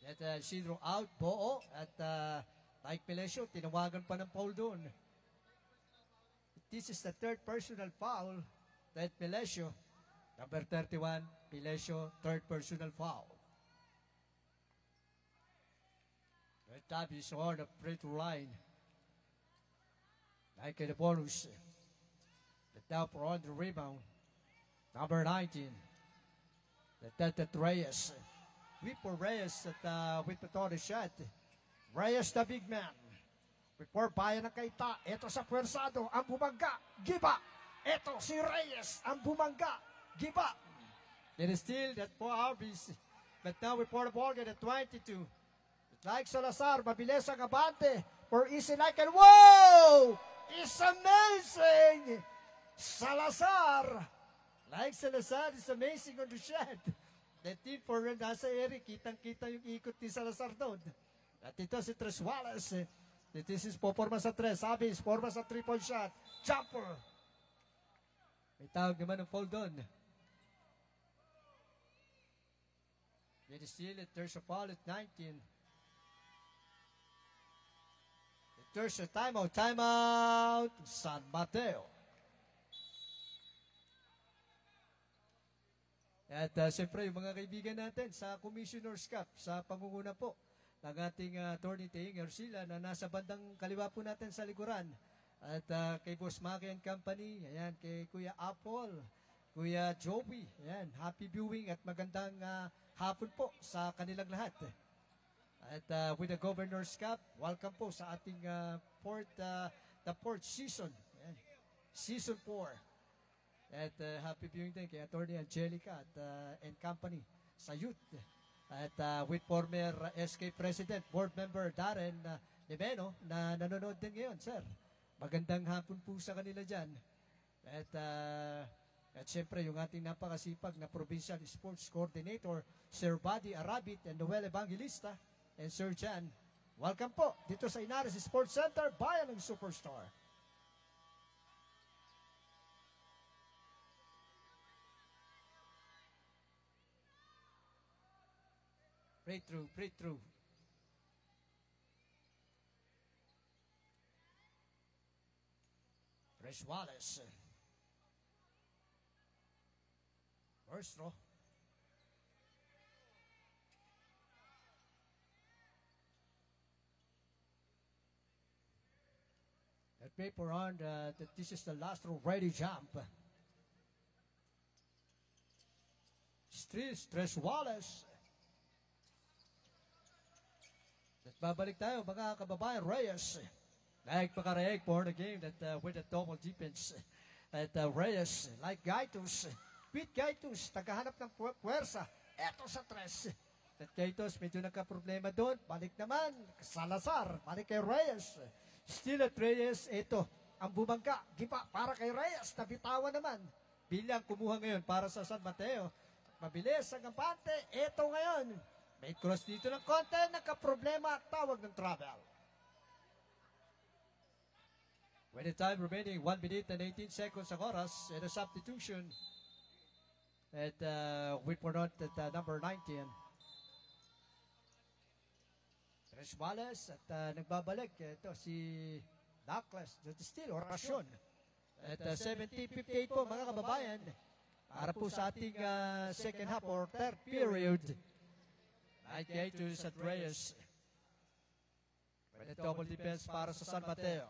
That Sidro out, Boo at Tyke Melesio, tinawagan pa ng foul doon. This is the third personal foul that Melesio, number 31, Melesio, third personal foul. That time is on the free throw line. Like the bonus. But now for on the rebound, number 19, that Reyes. Whip for Reyes at with the shot. Reyes the big man. Before bayan ng Cainta, ito sa pwersado, ang bumangga, giba. Ito si Reyes, ang bumangga, giba. It is still that 4 hours. But now we pour the ball at 22. Like Salazar, mabilis ang abante for easy like and whoa! It's amazing! Salazar! Like Salazar is amazing on the shot. That team for nasa area, kitang-kita yung ikot ni Salazar doon. At ito si Trasuales. This is poporma sa 3. Sabis, forma sa 3-point shot. Jumper. May tawag naman ng foul doon. It is still at there's a foul at 19. There's a timeout. Timeout. San Mateo. At siyempre, yung mga kaibigan natin sa Commissioner's Cup, sa pangunguna po ng ating attorney Ting Ercila na nasa bandang kaliwa po natin sa likuran. At kay Boss Maki and Company, ayan, kay Kuya Apple, Kuya Joey, ayan, happy viewing at magandang hapon po sa kanilang lahat. At with the Governor's Cup, welcome po sa ating the fourth season, ayan, season 4. At happy viewing din kay Attorney Angelica at and company sa youth. At with former SK President, Board Member Darren Limeno na nanonood din ngayon, sir. Magandang hapon po sa kanila dyan. At siyempre yung ating napakasipag na Provincial Sports Coordinator, Sir Buddy Arabit and Noel Evangelista and Sir Jan. Welcome po dito sa Inares Sports Center, bayan ng Superstar. Pray through, pray through. Chris Wallace. First throw. That paper on that this is the last throw, ready jump. Chris Wallace. At babalik tayo mga kababayan, Reyes. Like Pakarayeg for the game that with a double defense. At Reyes, like Gaitus, beat Gaitus, tagahanap ng puwersa. Eto sa 3. At Gaitus, medyo nagka-problema doon. Balik naman, Salazar, balik kay Reyes. Still at Reyes, ito, ang bumangka. Gipa, para kay Reyes, nabitawan naman. Bilang kumuha ngayon para sa San Mateo. Mabilis ang kampante, ito ngayon. May cross dito ng konti, nagka-problema, tawag ng travel. With the time remaining, 1 minute and 18 seconds ang oras, and a substitution at we pronote at number 19. Tres Wallace at nagbabalik, ito si Douglas, that is still orasyon. At 70-58 po mga kababayan, para po sa ating second half or third period. Like Gaitus at Reyes. With a double defense para sa San Mateo.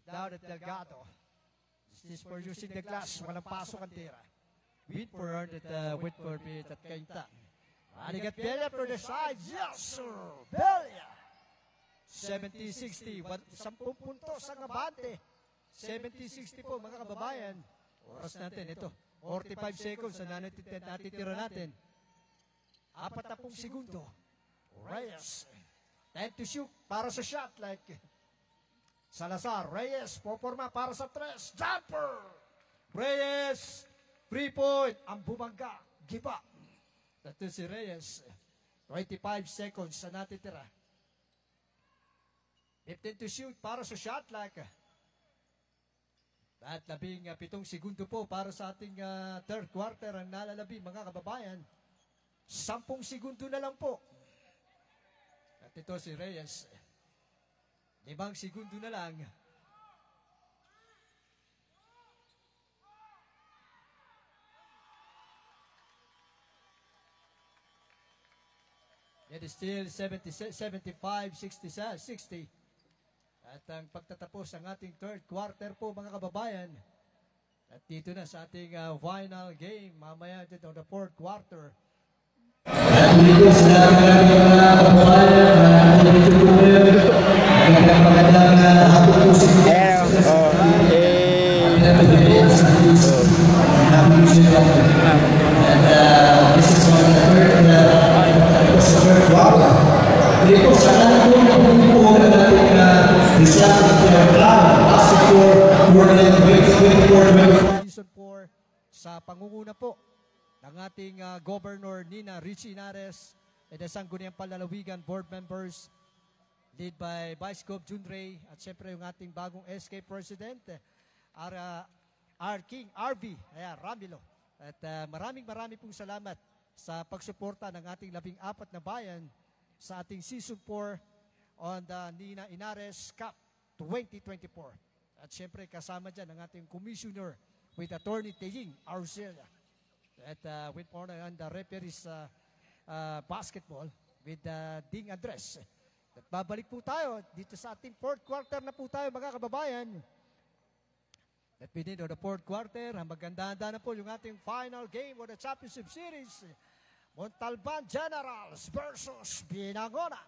Down at Delgado. This is for using the glass. Walang pasok ang tira. Whitford at Whitford beat at Kaintan. Running at Belia for the side. Yes, sir! Belia! 70-60. 10 puntos ang abante. 70-60 po mga kababayan. Oras natin ito. 45 seconds na natitira natin. 40 segundo. Reyes. Time to shoot para sa shot like Salazar. Reyes, poporma para sa 3. Jumper! Reyes, 3-point. Ang bumangga. Giba. Ito si Reyes. 25 seconds na natitira. 15 to shoot para sa shot like. At 17 segundo po para sa ating third quarter ang nalalabi mga kababayan. 10 segundo na lang po. At ito si Reyes. 5 segundo na lang. It is still 75-60. At ang pagtatapos ng ating third quarter po mga kababayan. At dito na sa ating final game. Mamaya dito the fourth quarter. At dito sa mga kababayan, magandang hapon po sa this is one of the third quarter. Dito sa ating pagbubuo ng ating Islam Season 4 sa pangunguna po ng ating Governor Nina Richie Inares and the Sangguniang Palalawigan Board Members Lead by Vice Gov Junrey at siyempre yung ating bagong SK President, R. King, RV, Ramilo. At maraming pong salamat sa pagsuporta ng ating 14 na bayan sa ating Season 4 on the Nina Inares Cup 2024. At siyempre kasama dyan ang ating commissioner with Attorney Tejing Arcelia. At with honor on the referees basketball with Ding Andres. At babalik po tayo dito sa ating fourth quarter na po tayo mga kababayan. At within the fourth quarter, maganda-handa na po yung ating final game of the Championship Series. Montalban Generals versus Binangonan.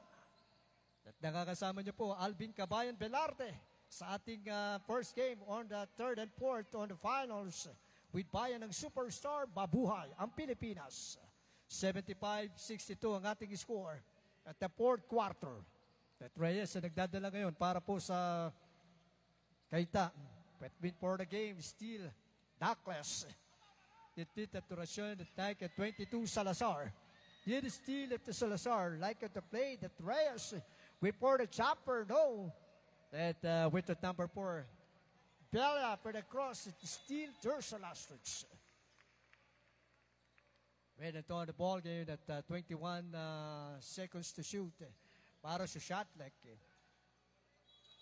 At nakakasama niyo po Alvin Cabayan Belarte sa ating first game on the third and fourth on the finals with bayan ng Superstar Mabuhay, ang Pilipinas. 75-62 ang ating score at the fourth quarter. At Reyes na nagdadala ngayon para po sa Kaita. But win for the game, still Douglas. It at Turasyon at like at 22 Salazar. It is still at the Salazar, like at the play that Reyes with for the chopper, no. That with the number 4. Bella for the cross, it is still Ursula Strix. When it on the ball game at 21 seconds to shoot para sa shot clock.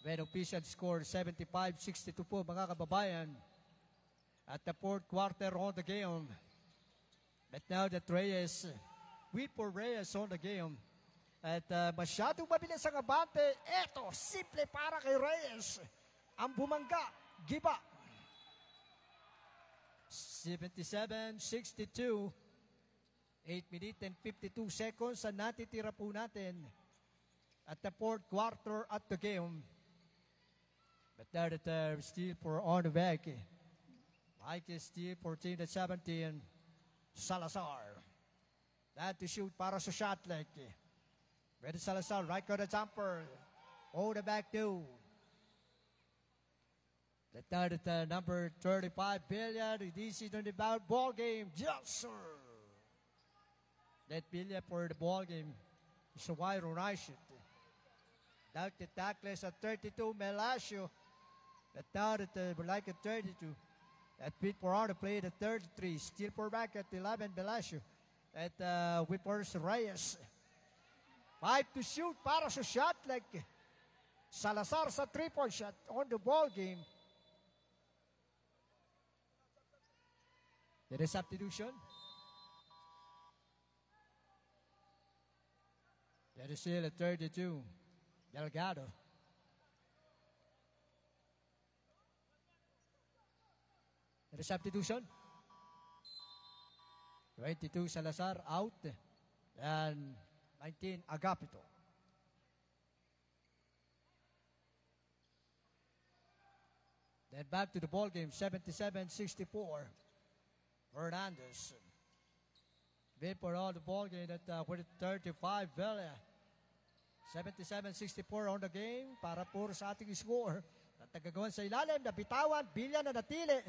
When official score 75-62 po mga kababayan at the fourth quarter on the game. But now that Reyes, we for Reyes on the game. At masyadong mabilis ang abante. Eto, simple para kay Reyes. Ang bumangga, giba. 77-62. 8 minutes and 52 seconds ang natitira po natin at the fourth quarter at the game. But now that still for on the back. Mike is still 14-17. Salazar. That to shoot para sa shot clock. Ready Salazar, right on the jumper. On the back two. The third number 35 billion. This is on the ball game. Yes, sir. That billion for the ball game is a wide Rashid. Down the tackless at 32, Melasio. The third like at 32. That beat for on the play at 33. Still for back at 11, Melasio. At Whippers Reyes. 5 to shoot para sa shot like Salazar sa 3-point shot on the ball game. There is substitution. That is still at 32. Delgado. There is substitution. 22 Salazar out. And 19 Agapito. Then back to the ball game. 77-64. Fernandez. Bid for all the ball game at with 35 Villa. 77-64 on the game para po sa ating score. At nagagawan sa ilalim, nabitawan, Bilya na natili.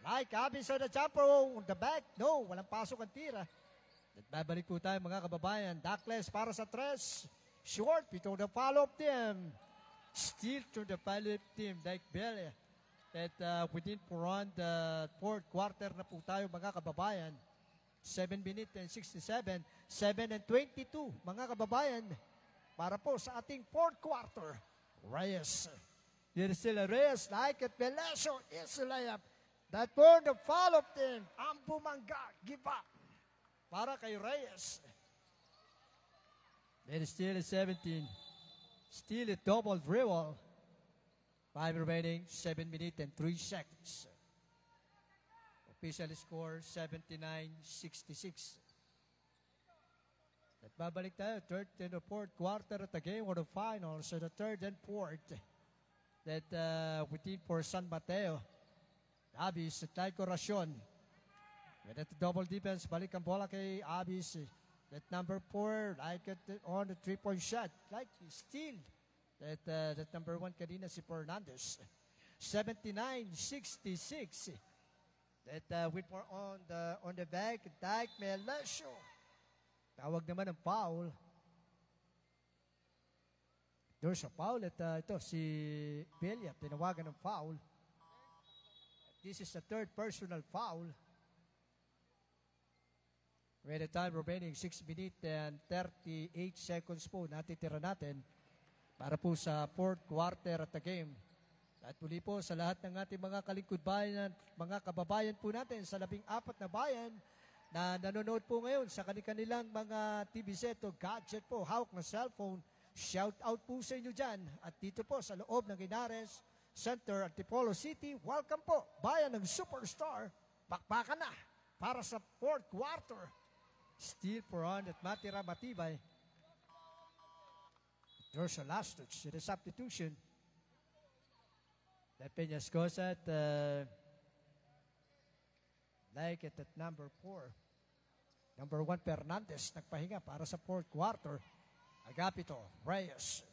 Like Abinson na jumper on the back. No, walang pasok ang tira. At babalik po tayo mga kababayan. Douglas para sa 3. Short, pitong the follow-up team. Still to the follow-up team like Bilya. At within for on the fourth quarter na po tayo mga kababayan. 7 minutes and 67, 7 and 22, mga kababayan, para po sa ating fourth quarter. Reyes. Here is still a Reyes, like at Belesio, is a layup. That for the follow-up team, ang bumangga, give up. Para kay Reyes. There is still a 17. Still a double dribble. 5 remaining, 7 minutes and 3 seconds. Official score, 79-66. At babalik tayo, third and fourth quarter at the game of the finals. So the third and fourth that within for San Mateo. Abis at Laiko Racion. With that double defense, balik ang bola kay Abis. That number 4, like on the 3-point shot. Like still. That number 1 kanina si Fernandez. 79-66. That with more on the back, Dyke Melesio. Tawag naman ng foul. There's a foul at ito si Belia, tinawagan ng foul. This is the third personal foul. With the time remaining 6 minutes and 38 seconds po natitira natin para po sa fourth quarter at the game. At muli po sa lahat ng ating mga kalingkod bayan, mga kababayan po natin sa 14 na bayan na nanonood po ngayon sa kanilang mga TV set o gadget po, hawak na cellphone, shout out po sa inyo dyan. At dito po sa loob ng Linares Center, Antipolo City, welcome po, bayan ng Superstar. Pakpakan na para sa fourth quarter. Steal for on at matira matibay. There's a last touch. The substitution. That Peñas goes at like it at number 4. Number 1, Fernandez, nagpahinga para sa fourth quarter. Agapito, Reyes.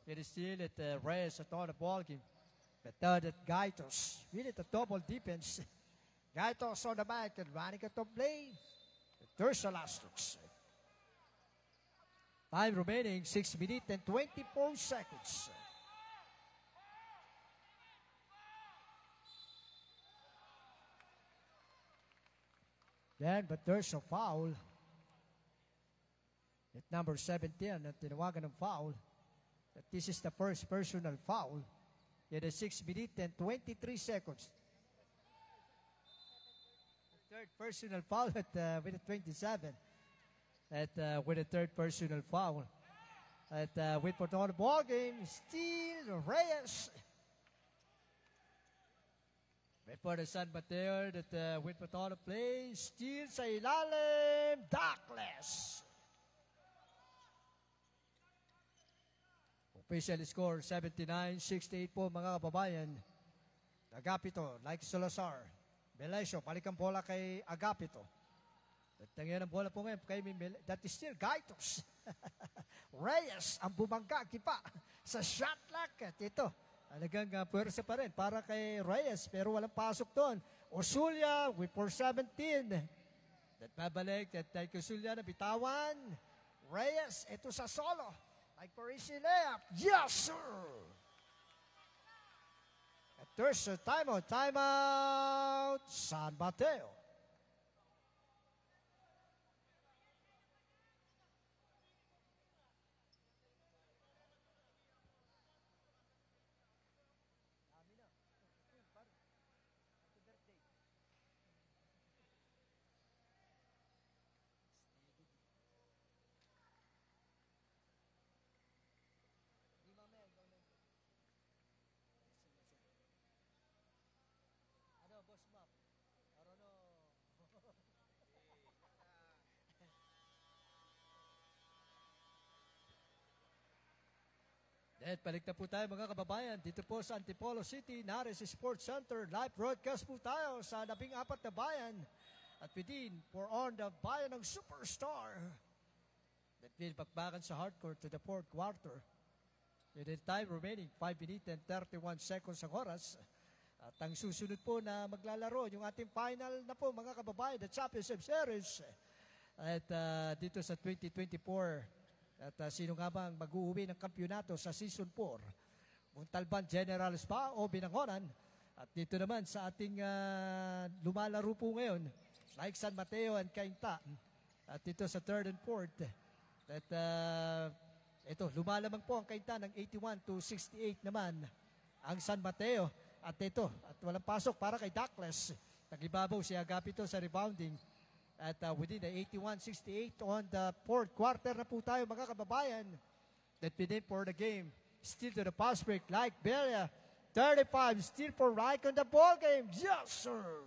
It is still at Reyes at all the ball game. But third at Gaitos. Really a double defense. Gaitos on the back and running at the play. There's the last touch. Time remaining 6 minutes and 24 seconds. Then, but there's a foul. At number 17, at tinawagan ng foul. That this is the first personal foul. It is 6 minutes and 23 seconds. Third personal foul at with the 27. At with the third personal foul. At with on the ball game, still Reyes. Before the San Mateo that with on the play, still sa ilalim, Douglas. Official score 79-68 po mga kababayan. Agapito, like Salazar. Belesio, balik ang bola kay Agapito. At nangyayang ang bola po ngayon kay that is still Gaitos. Reyes ang bumangga kipa sa shot clock. At ito, talagang pwersa pa rin para kay Reyes pero walang pasok doon. Osulia with 4-17. At babalik at kay Osulia na bitawan. Reyes, ito sa solo. Like Parisi layup. Yes, sir! At there's a timeout. San Mateo. Boss Map. I don't know. Then, balik na po tayo mga kababayan. Dito po sa Antipolo City, Linares Sports Center. Live broadcast po tayo sa 14 na bayan. At within, for on the bayan ng Superstar. That will bakbakan sa hardcourt to the fourth quarter. With the time remaining, 5 minutes and 31 seconds ang oras. At ang susunod po na maglalaro, yung ating final na po mga kababayan, the Championship Series. At dito sa 2024, at sino nga ba ang mag-uuwi ng kampyonato sa Season 4? Montalban General Spa o Binangonan. At dito naman sa ating lumalaro po ngayon, like San Mateo and Cainta. At dito sa third and fourth. At ito, lumalamang po ang Cainta ng 81-68 naman ang San Mateo. At ito, at walang pasok para kay Douglas. Nagibabaw si Agapito sa rebounding. At within the 81-68 on the fourth quarter na po tayo mga kababayan. That within for the game. Still to the pass break like Belia. 35 still for Reich on the ball game. Yes, sir!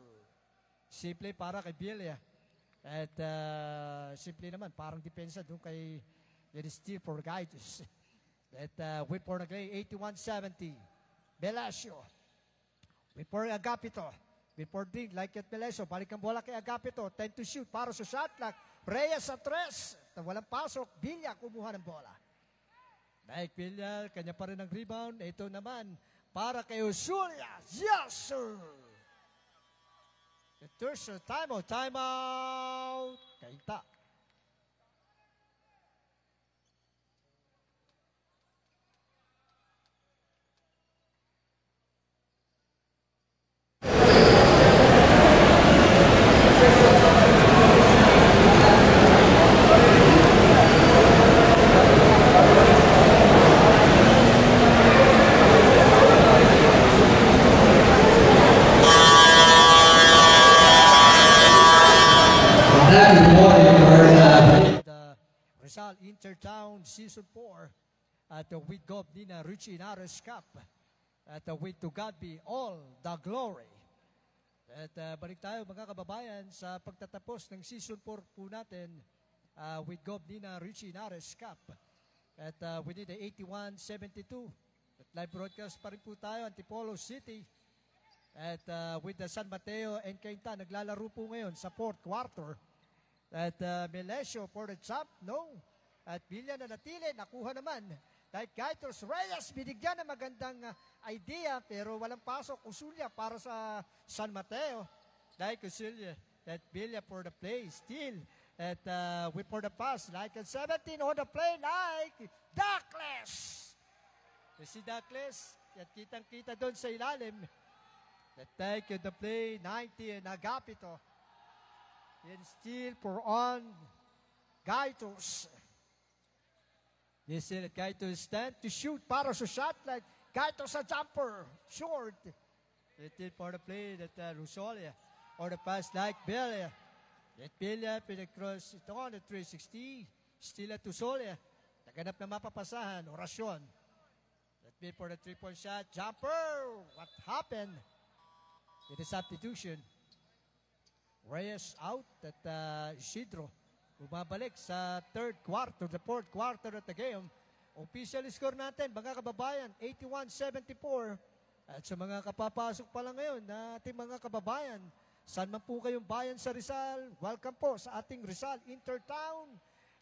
Simple para kay Belia. At simple naman, parang depensa doon kay still for Gaitos. At wait for the game, 81-70. Belasio. Wait for Agapito. Before Dean, like at Belesio, balik ang bola kay Agapito. 10 to shoot para sa shot clock. Reyes sa 3. Walang pasok. Villa kumuha ng bola. Mike Villa, kanya pa rin ang rebound. Ito naman para kay Usulia. Yes, sir! There's a timeout. Timeout. Kainta. 5 Intertown Season 4 at with Gob Nina Richie Inares Cup at with To God Be All the Glory. At balik tayo mga kababayan sa pagtatapos ng Season 4 po natin with Gob Nina Richie Inares Cup. At we need the 81-72. At live broadcast pa rin po tayo, Antipolo City. At with the San Mateo and Cainta, naglalaro po ngayon sa fourth quarter. At Melesio for the champ, no. At Villa na natili, nakuha naman. Like Gaitos Reyes, binigyan ng magandang idea, pero walang pasok. Usulya para sa San Mateo. Like Usulya, that Villa for the play, still. At we for the pass, like at 17 on the play, like Douglas. Si Douglas, at kitang-kita doon sa ilalim. The take the play, 90 and Agapito. And still for on Gaitos. This is Gaitos stand to shoot para sa shot like Gaitos a jumper, short. It is for the play that Rusolia or the pass like Belia. That Belia pinag-cross ito on the 360. Still at Tusolia. Naganap na mapapasahan, Orasyon. That be for the 3-point shot, jumper. What happened? It is substitution. Reyes out at Isidro. Bumabalik sa third quarter, the fourth quarter of the game. Official score natin, mga kababayan, 81-74. At sa mga kapapasok pa lang ngayon na ating mga kababayan, saan man po kayong bayan sa Rizal, welcome po sa ating Rizal Intertown.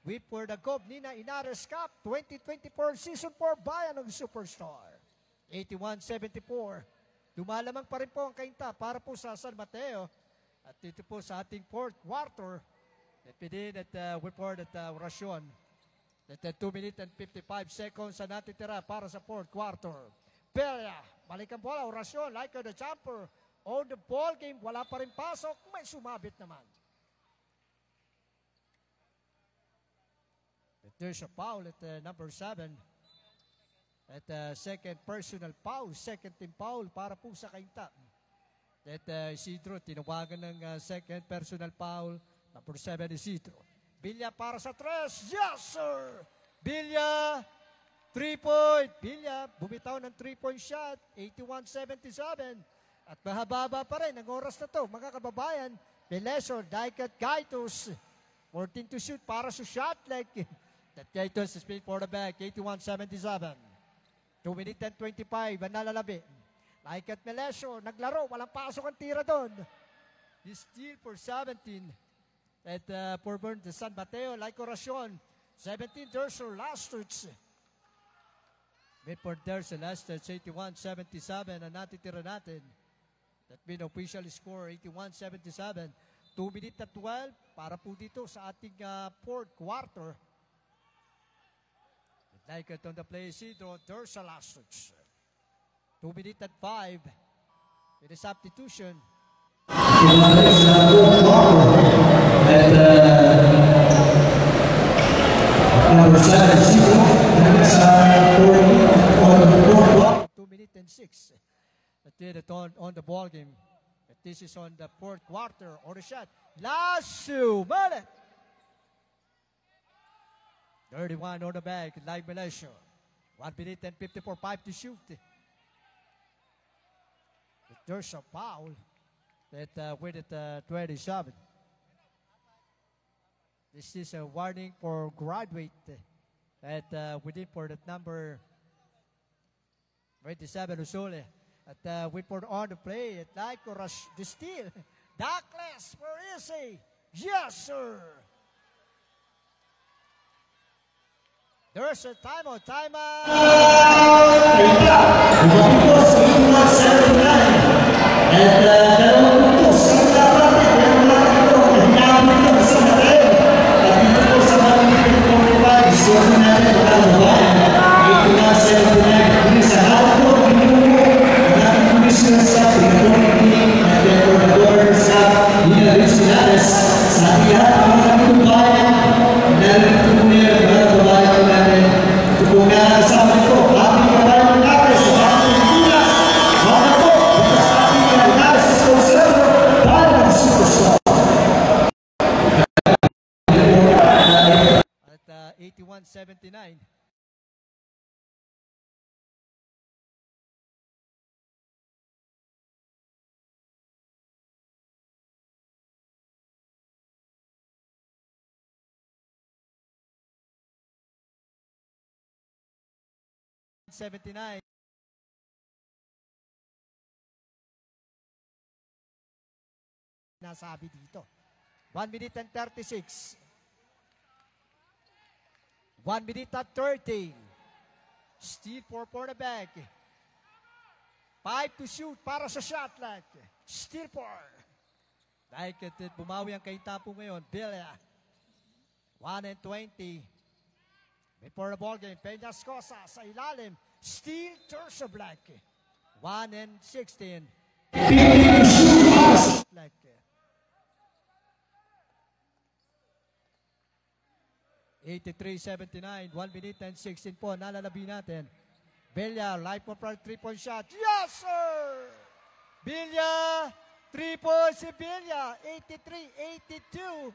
We for the Gob Nina Inares Cup 2024 Season 4 Bayan ng Superstar. 81-74. Lumalamang pa rin po ang Cainta para po sa San Mateo. At dito po sa ating fourth quarter, pwede at report at Orasyon. At 2 minutes and 55 seconds na natitira para sa fourth quarter. Belia, balikan bola, Orasyon, like the jumper. On the ball game, wala pa rin pasok, may sumabit naman. There's a foul at number 7. At second personal foul, second team foul para po sa Cainta. At Isidro, tinawagan ng second personal foul. Number 7 Isidro. Villa para sa 3. Yes, sir! Villa, 3-point. Villa, bumitaw ng 3-point shot. 81-77. At mahababa pa rin ang oras na to, mga kababayan. Melesio, Daikat, Gaitos. 14 to shoot para sa shot like that. Gaitos is playing for the back. 81-77. 2 minutes and 25. Ang nalalabi. Daikat, Melesio, naglaro. Walang pasok ang tira doon. He steal for 17. At for Burn de San Mateo, like Orasyon. 17, Derso Lasters. Mid for Derso Lasters, 81-77. Ang natitira natin. That been official score, 81-77. 2 minutes at 12 para po dito sa ating fourth quarter. Like it on the play, Isidro, Derso Lasters. 2 minutes at 5. It is substitution. And number 7, Zero. That's 2 minutes and 6. Did it on the ball game. This is on the fourth quarter or the shot. Last 2 minutes. 31 on the back. Live Melesio. 1 minute and 54. 5 to shoot. There's a foul. That with it 27. This is a warning for graduate. At within for that number 27 Usole. At we put on the play. At like rush the steal. Douglas, where is he? Yes, sir. There's a timeout. Timeout. Sa 81-79. '79. Nasabi dito. 1 minute and 36. 1 minute at 30. Steal for Portabank. 5 to shoot para sa shot clock. Steal for. Dahil bumawi ang Kaintapo ngayon. Villa. 1 and 20. Before the ball game, Peñas Cosa sa ilalim. Steal, Terza Black. 1 and 16. 83-79, 1 minute and 16 po. Nalalabi natin. Villa, life for 3-point shot. Yes, sir! Villa, 3 points si Villa. 83-82.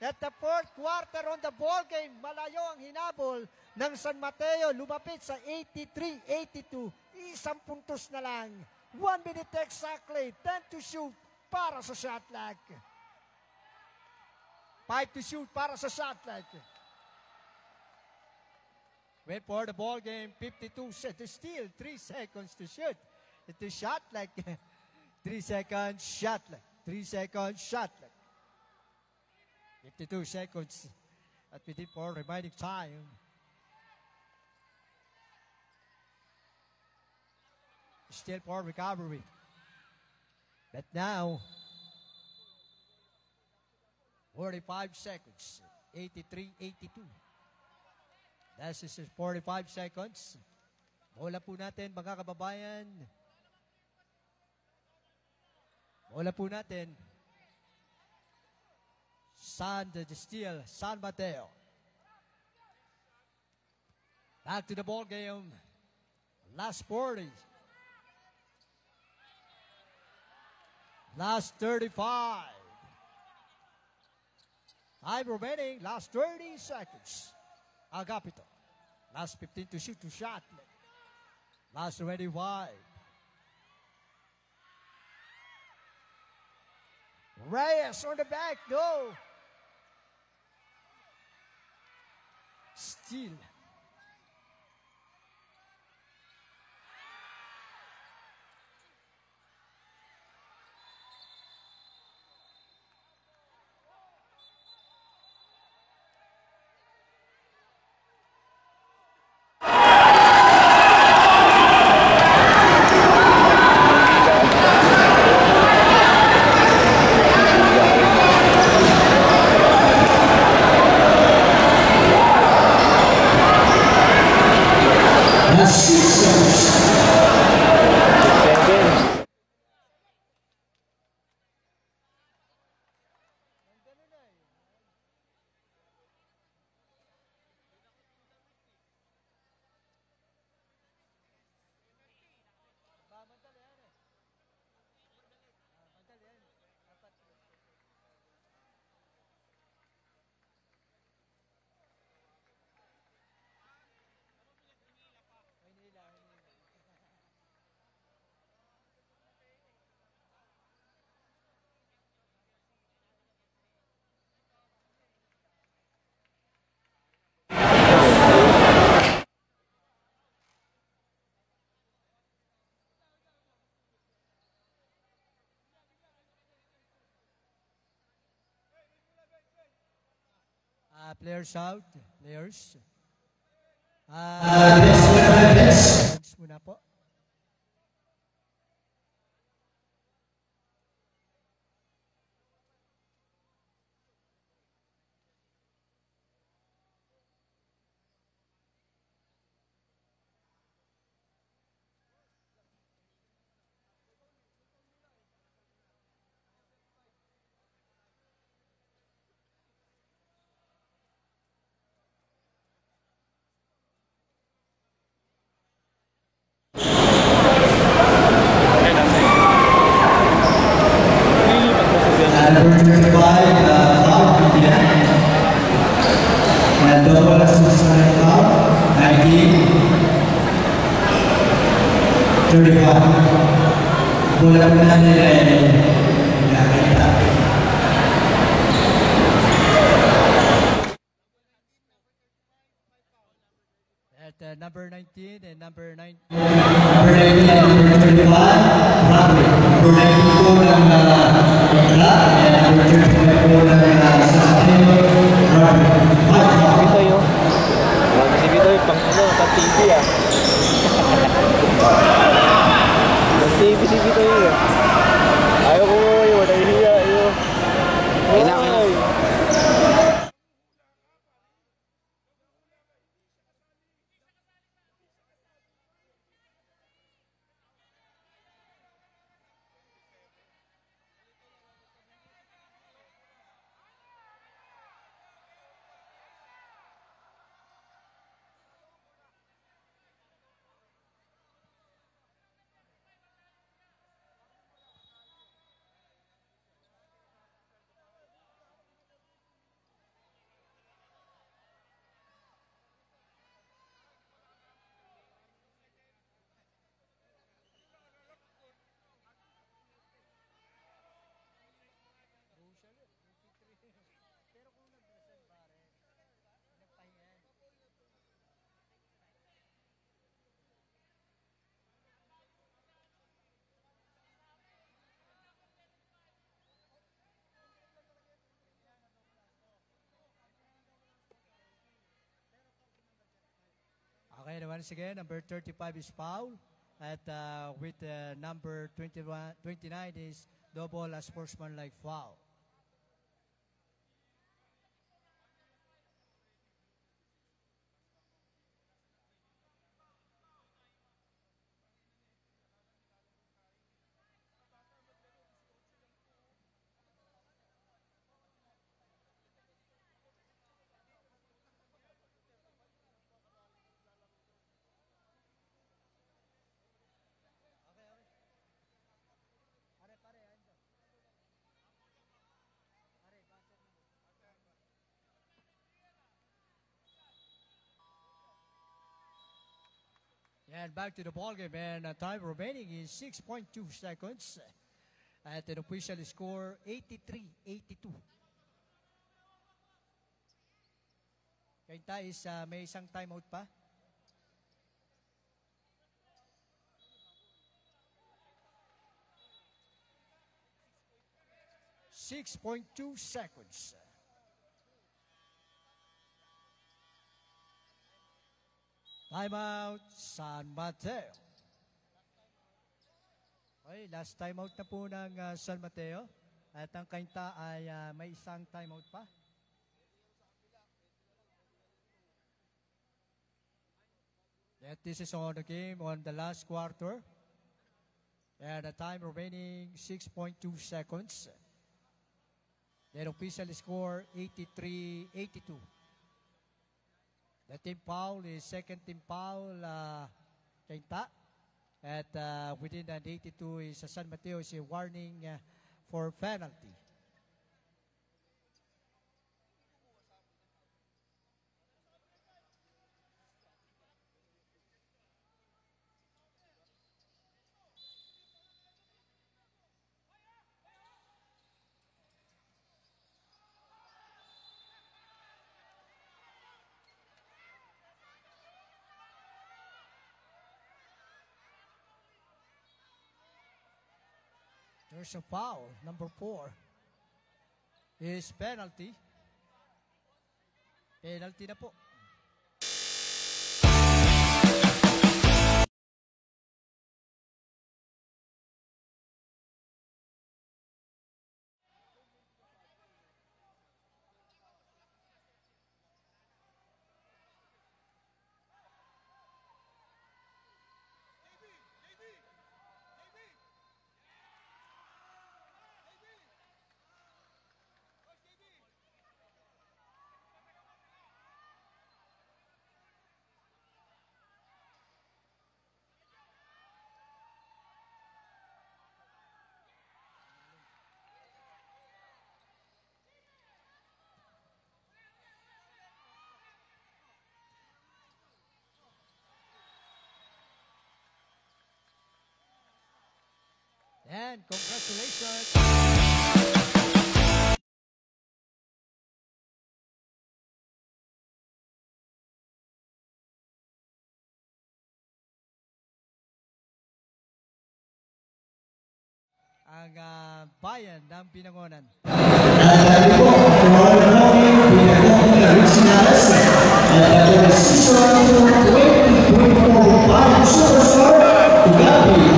At the fourth quarter on the ball game, malayo ang hinabol ng San Mateo. Lumapit sa 83-82. Isang puntos na lang. 1 minute exactly. 10 to shoot para sa shot clock. 5 to shoot para sa shot clock. Wait for the ball game. 52 set to steal. 3 seconds to shoot. Ito shot clock. 3 seconds shot clock. 3 seconds shot clock. 52 seconds at we did for remaining time. Still for recovery. But now, 45 seconds. 83-82. This is 45 seconds. Bola po natin, mga kababayan. Bola po natin. San Mateo. Back to the ball game. Last 40. Last 35. Time remaining. Last 30 seconds. Agapito. Last 15 to shoot to shot. Last 25. Reyes on the back. Go. Steal. Players out. Players. Muna po. And double assistant foul, 19-35. Bola po natin ay nakita. At number 19 and number 9. Number 19 and number 35, Robert. Number 19 po ng Ekla, and number 35 po ng San Mateo, Robert. Bitoy oh. Grabe si Bitoy, pang ano, pang TV ah. Pang TV si Bitoy eh. Ayaw ko yun, nahihiya yun. Kailangan. Okay, once again, number 35 is foul. At with number 29 is double a sportsmanlike foul. And back to the ball game, and time remaining is 6.2 seconds. At an official score, 83-82. Kainta is may isang timeout pa. .2 seconds. Timeout, San Mateo. Okay, last timeout na po ng San Mateo. At ang Kainta ay may isang timeout pa. That this is on the game on the last quarter. And the time remaining 6.2 seconds. Their official score 83-82. The team foul is second team foul, Kainta. At within that 82 is San Mateo is a warning for penalty. There's a foul, number 4. Is penalty. Penalty na po. And congratulations. Ang bayan ng Binangonan. At po, for the morning, Binangonan Originals, at season 2024 Superstar, Gabi